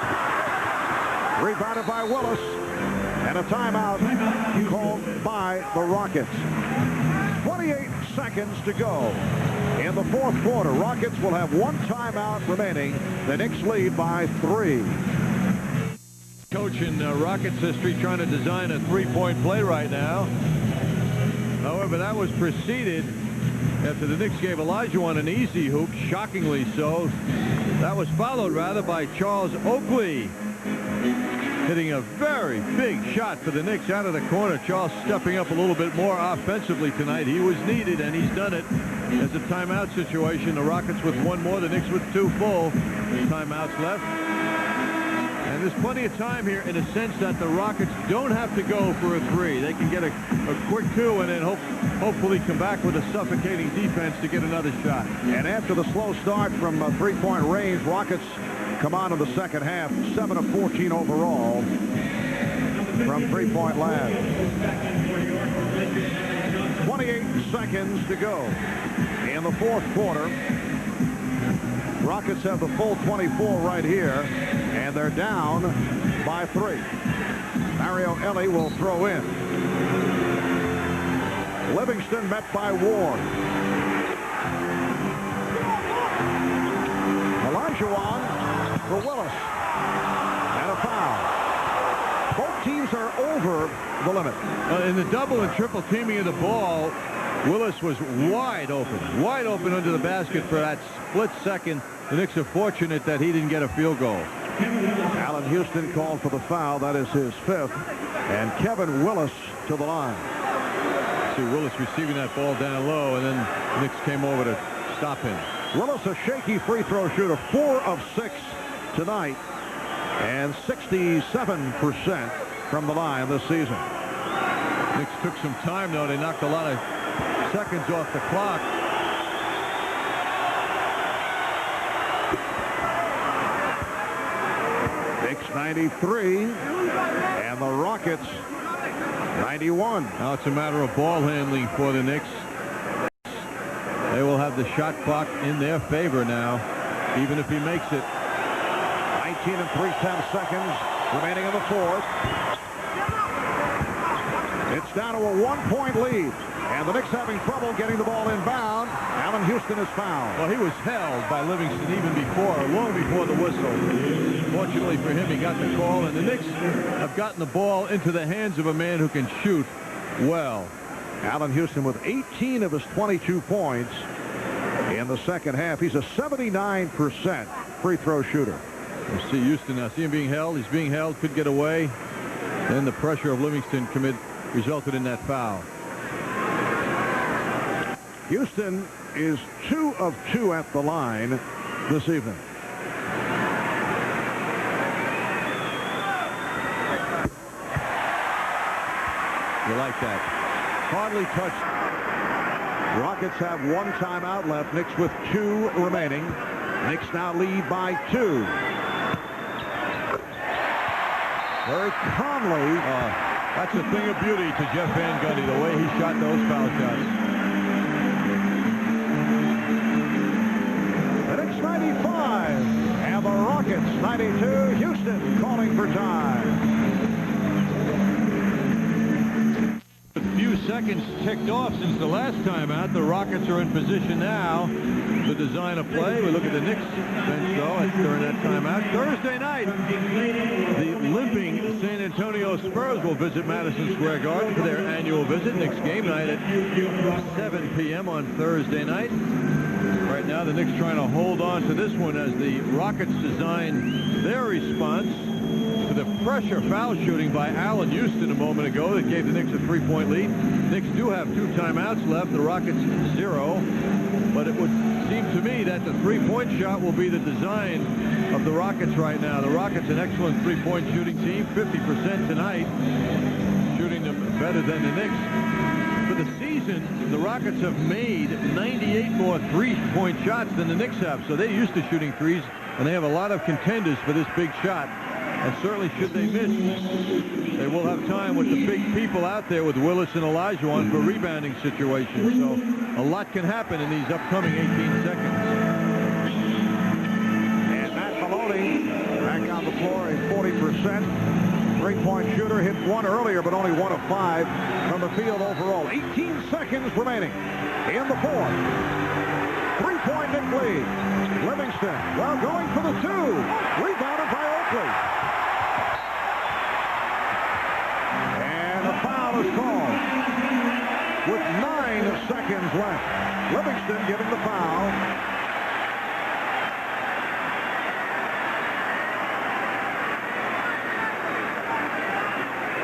Rebounded by Willis. And a timeout called by the Rockets. 28 seconds to go in the fourth quarter. Rockets will have 1 timeout remaining. The Knicks lead by 3. Coach in Rockets history trying to design a 3-point play right now. However, that was preceded after the Knicks gave Olajuwon an easy hoop, shockingly so. That was followed rather by Charles Oakley hitting a very big shot for the Knicks out of the corner. Charles stepping up a little bit more offensively tonight. He was needed, and he's done it. As a timeout situation, the Rockets with 1 more, the Knicks with 2 full. Timeouts left. And there's plenty of time here in a sense that the Rockets don't have to go for a 3. They can get a quick 2 and then hopefully come back with a suffocating defense to get another shot. And after the slow start from 3-point range, Rockets come on in the second half. 7 of 14 overall from 3-point land. 28 seconds to go in the fourth quarter. Rockets have the full 24 right here, and they're down by 3. Mario Elie will throw in. Livingston met by Ward. Olajuwon for Willis. And a foul. Both teams are over the limit. In the double and triple teaming of the ball, Willis was wide open under the basket for that split second the Knicks are fortunate that he didn't get a field goal. Allen Houston called for the foul. That is his 5th. And Kevin Willis to the line. See Willis receiving that ball down low, and then the Knicks came over to stop him. Willis, a shaky free throw shooter, 4 of 6 tonight, and 67% from the line this season. Knicks took some time, though. They knocked a lot of seconds off the clock. Knicks 93, and the Rockets 91. Now it's a matter of ball handling for the Knicks. They will have the shot clock in their favor now, even if he makes it. 19 and 3/10 seconds remaining in the 4th. It's down to a 1-point lead, and the Knicks having trouble getting the ball inbound. Allen Houston is fouled. Well, he was held by Livingston even before, long before the whistle. Fortunately for him, he got the call, and the Knicks have gotten the ball into the hands of a man who can shoot well. Allen Houston with 18 of his 22 points in the second half. He's a 79% free throw shooter. You see Houston now. See him being held. He's being held. Could get away. Then the pressure of Livingston resulted in that foul. Houston is 2 of 2 at the line this evening. You like that? Hardly touched. Rockets have 1 timeout left. Knicks with 2 remaining. Knicks now lead by 2. Very calmly. That's a thing of beauty to Jeff Van Gundy, the way he shot those foul shots. The Knicks 95 and the Rockets 92. Houston calling for time. A few seconds ticked off since the last timeout. The Rockets are in position now to design a play. We look at the Knicks bench, though, during that timeout. Thursday night, the limping San Antonio Spurs will visit Madison Square Garden for their annual visit. Knicks game night at 7 p.m. on Thursday night. Right now, the Knicks trying to hold on to this one as the Rockets design their response to the pressure foul shooting by Allen Houston a moment ago that gave the Knicks a 3-point lead. Knicks do have 2 timeouts left. The Rockets 0. But it would seem to me that the 3-point shot will be the design of the Rockets right now. The Rockets, an excellent 3-point shooting team, 50% tonight, shooting them better than the Knicks. For the season, the Rockets have made 98 more 3-point shots than the Knicks have. So they're used to shooting threes, and they have a lot of contenders for this big shot. And certainly should they miss, they will have time with the big people out there with Willis and Olajuwon for rebounding situations. So a lot can happen in these upcoming 18 seconds. And Matt Maloney back on the floor, a 40% 3-point shooter. Hit 1 earlier, but only 1 of 5 from the field overall. 18 seconds remaining in the 4th. 3-point Knick lead. Livingston, well, going for the 2. Rebounded by Oakley. Is called with 9 seconds left. Livingston giving the foul.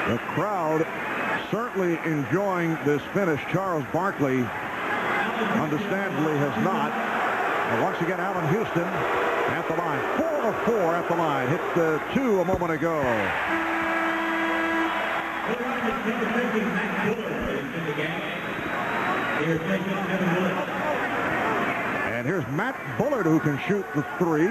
The crowd certainly enjoying this finish. Charles Barkley understandably has not. And once again, Allen Houston at the line. 4 of 4 at the line. Hit the 2 a moment ago. And here's Matt Bullard, who can shoot the 3.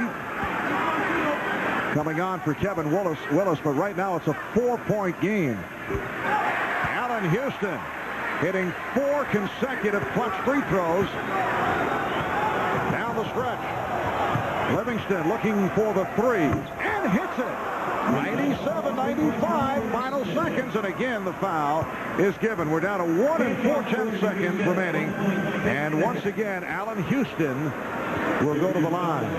Coming on for Kevin Willis, but right now it's a 4-point game. Allen Houston hitting 4 consecutive clutch free throws down the stretch. Livingston looking for the 3 and hits it. 97-95, final seconds, and again the foul is given. We're down to 1 and 4/10 seconds remaining, and once again Allen Houston will go to the line.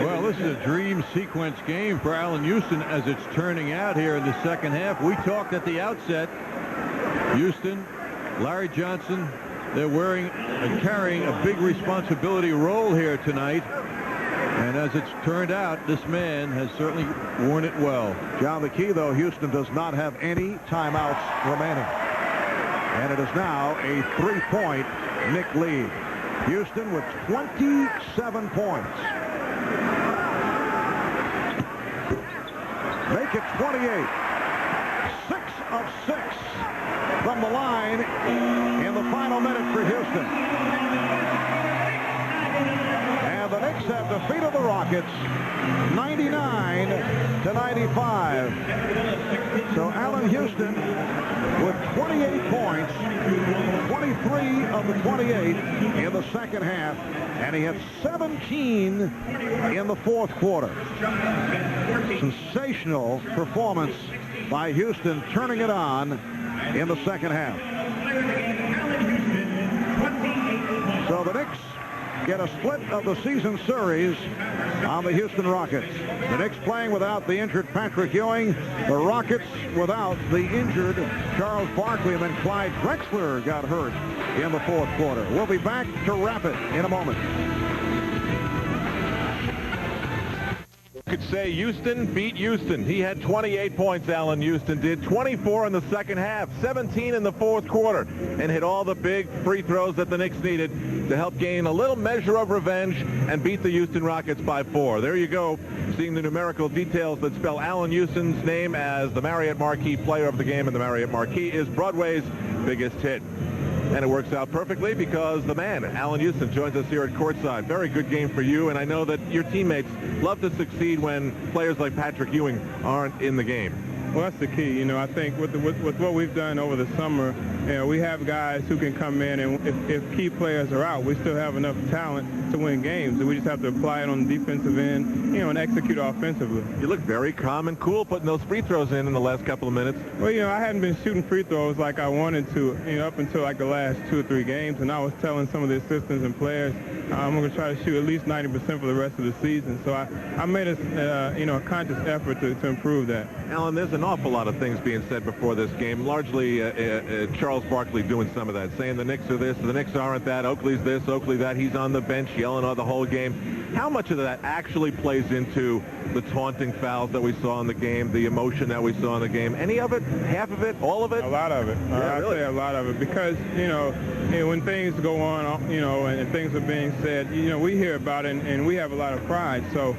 Well, this is a dream sequence game for Allen Houston as it's turning out here in the second half. We talked at the outset, Houston, Larry Johnson, they're wearing and carrying a big responsibility role here tonight. And as it's turned out, this man has certainly worn it well. John, the key, though, Houston does not have any timeouts remaining. And it is now a 3-point Knick lead. Houston with 27 points. Make it 28. 6 of 6 from the line in the final minute for Houston. And the Knicks have defeated the Rockets 99-95. So Allen Houston with 28 points, 23 of the 28 in the second half, and he had 17 in the fourth quarter. Sensational performance by Houston, turning it on in the second half. So the Knicks get a split of the season series on the Houston Rockets. The Knicks playing without the injured Patrick Ewing. The Rockets without the injured Charles Barkley. And then Clyde Drexler got hurt in the fourth quarter. We'll be back to wrap it in a moment. Could say Houston beat Houston. He had 28 points, Allen Houston did. 24 in the second half, 17 in the fourth quarter, and hit all the big free throws that the Knicks needed to help gain a little measure of revenge and beat the Houston Rockets by 4. There you go, seeing the numerical details that spell Allen Houston's name as the Marriott Marquis Player of the Game, and the Marriott Marquis is Broadway's biggest hit. And it works out perfectly because the man, Allen Houston, joins us here at courtside. Very good game for you, and I know that your teammates love to succeed when players like Patrick Ewing aren't in the game. Well, that's the key. You know, I think with what we've done over the summer, you know, we have guys who can come in, and if key players are out, we still have enough talent to win games. And we just have to apply it on the defensive end, you know, and execute offensively. You look very calm and cool putting those free throws in the last couple of minutes. Well, you know, I hadn't been shooting free throws like I wanted to, you know, up until like the last 2 or 3 games, and I was telling some of the assistants and players, I'm going to try to shoot at least 90% for the rest of the season. So I made a, you know, a conscious effort to improve that. Alan, there's an awful lot of things being said before this game, largely Charles Barkley doing some of that, saying the Knicks are this, the Knicks aren't that, Oakley's this, Oakley that. He's on the bench yelling all the whole game. How much of that actually plays into the taunting fouls that we saw in the game, the emotion that we saw in the game? Any of it? Half of it? All of it? A lot of it. Yeah, I'd really? say a lot of it, because, you know, when things go on, you know, and things are being said, you know, we hear about it, and we have a lot of pride. So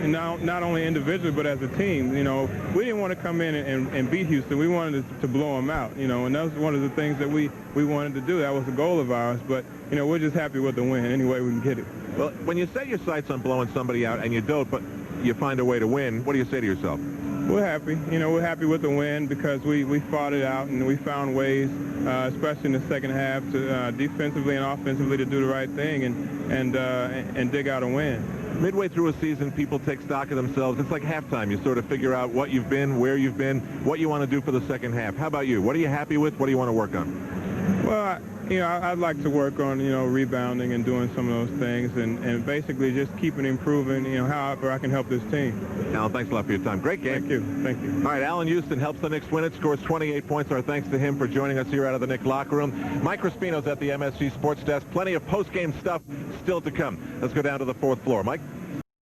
not only individually, but as a team, you know, we didn't want to come in and beat Houston. We wanted to blow them out, you know, and that was one of the things that we wanted to do. That was a goal of ours. But, you know, we're just happy with the win any way we can get it. Well, when you set your sights on blowing somebody out and you don't, but you find a way to win, what do you say to yourself? We're happy. You know, we're happy with the win because we fought it out, and we found ways, especially in the second half, to defensively and offensively to do the right thing and dig out a win. Midway through a season, people take stock of themselves. It's like halftime. You sort of figure out what you've been, where you've been, what you want to do for the second half. How about you? What are you happy with? What do you want to work on? Well, you know, I'd like to work on, you know, rebounding and doing some of those things, and basically just keeping improving, you know, however I can help this team. Alan, thanks a lot for your time. Great game. Thank you. Thank you. All right, Allen Houston helps the Knicks win it, scores 28 points. Our thanks to him for joining us here out of the Knicks locker room. Mike Crispino's at the MSG Sports Desk. Plenty of post-game stuff still to come. Let's go down to the fourth floor. Mike?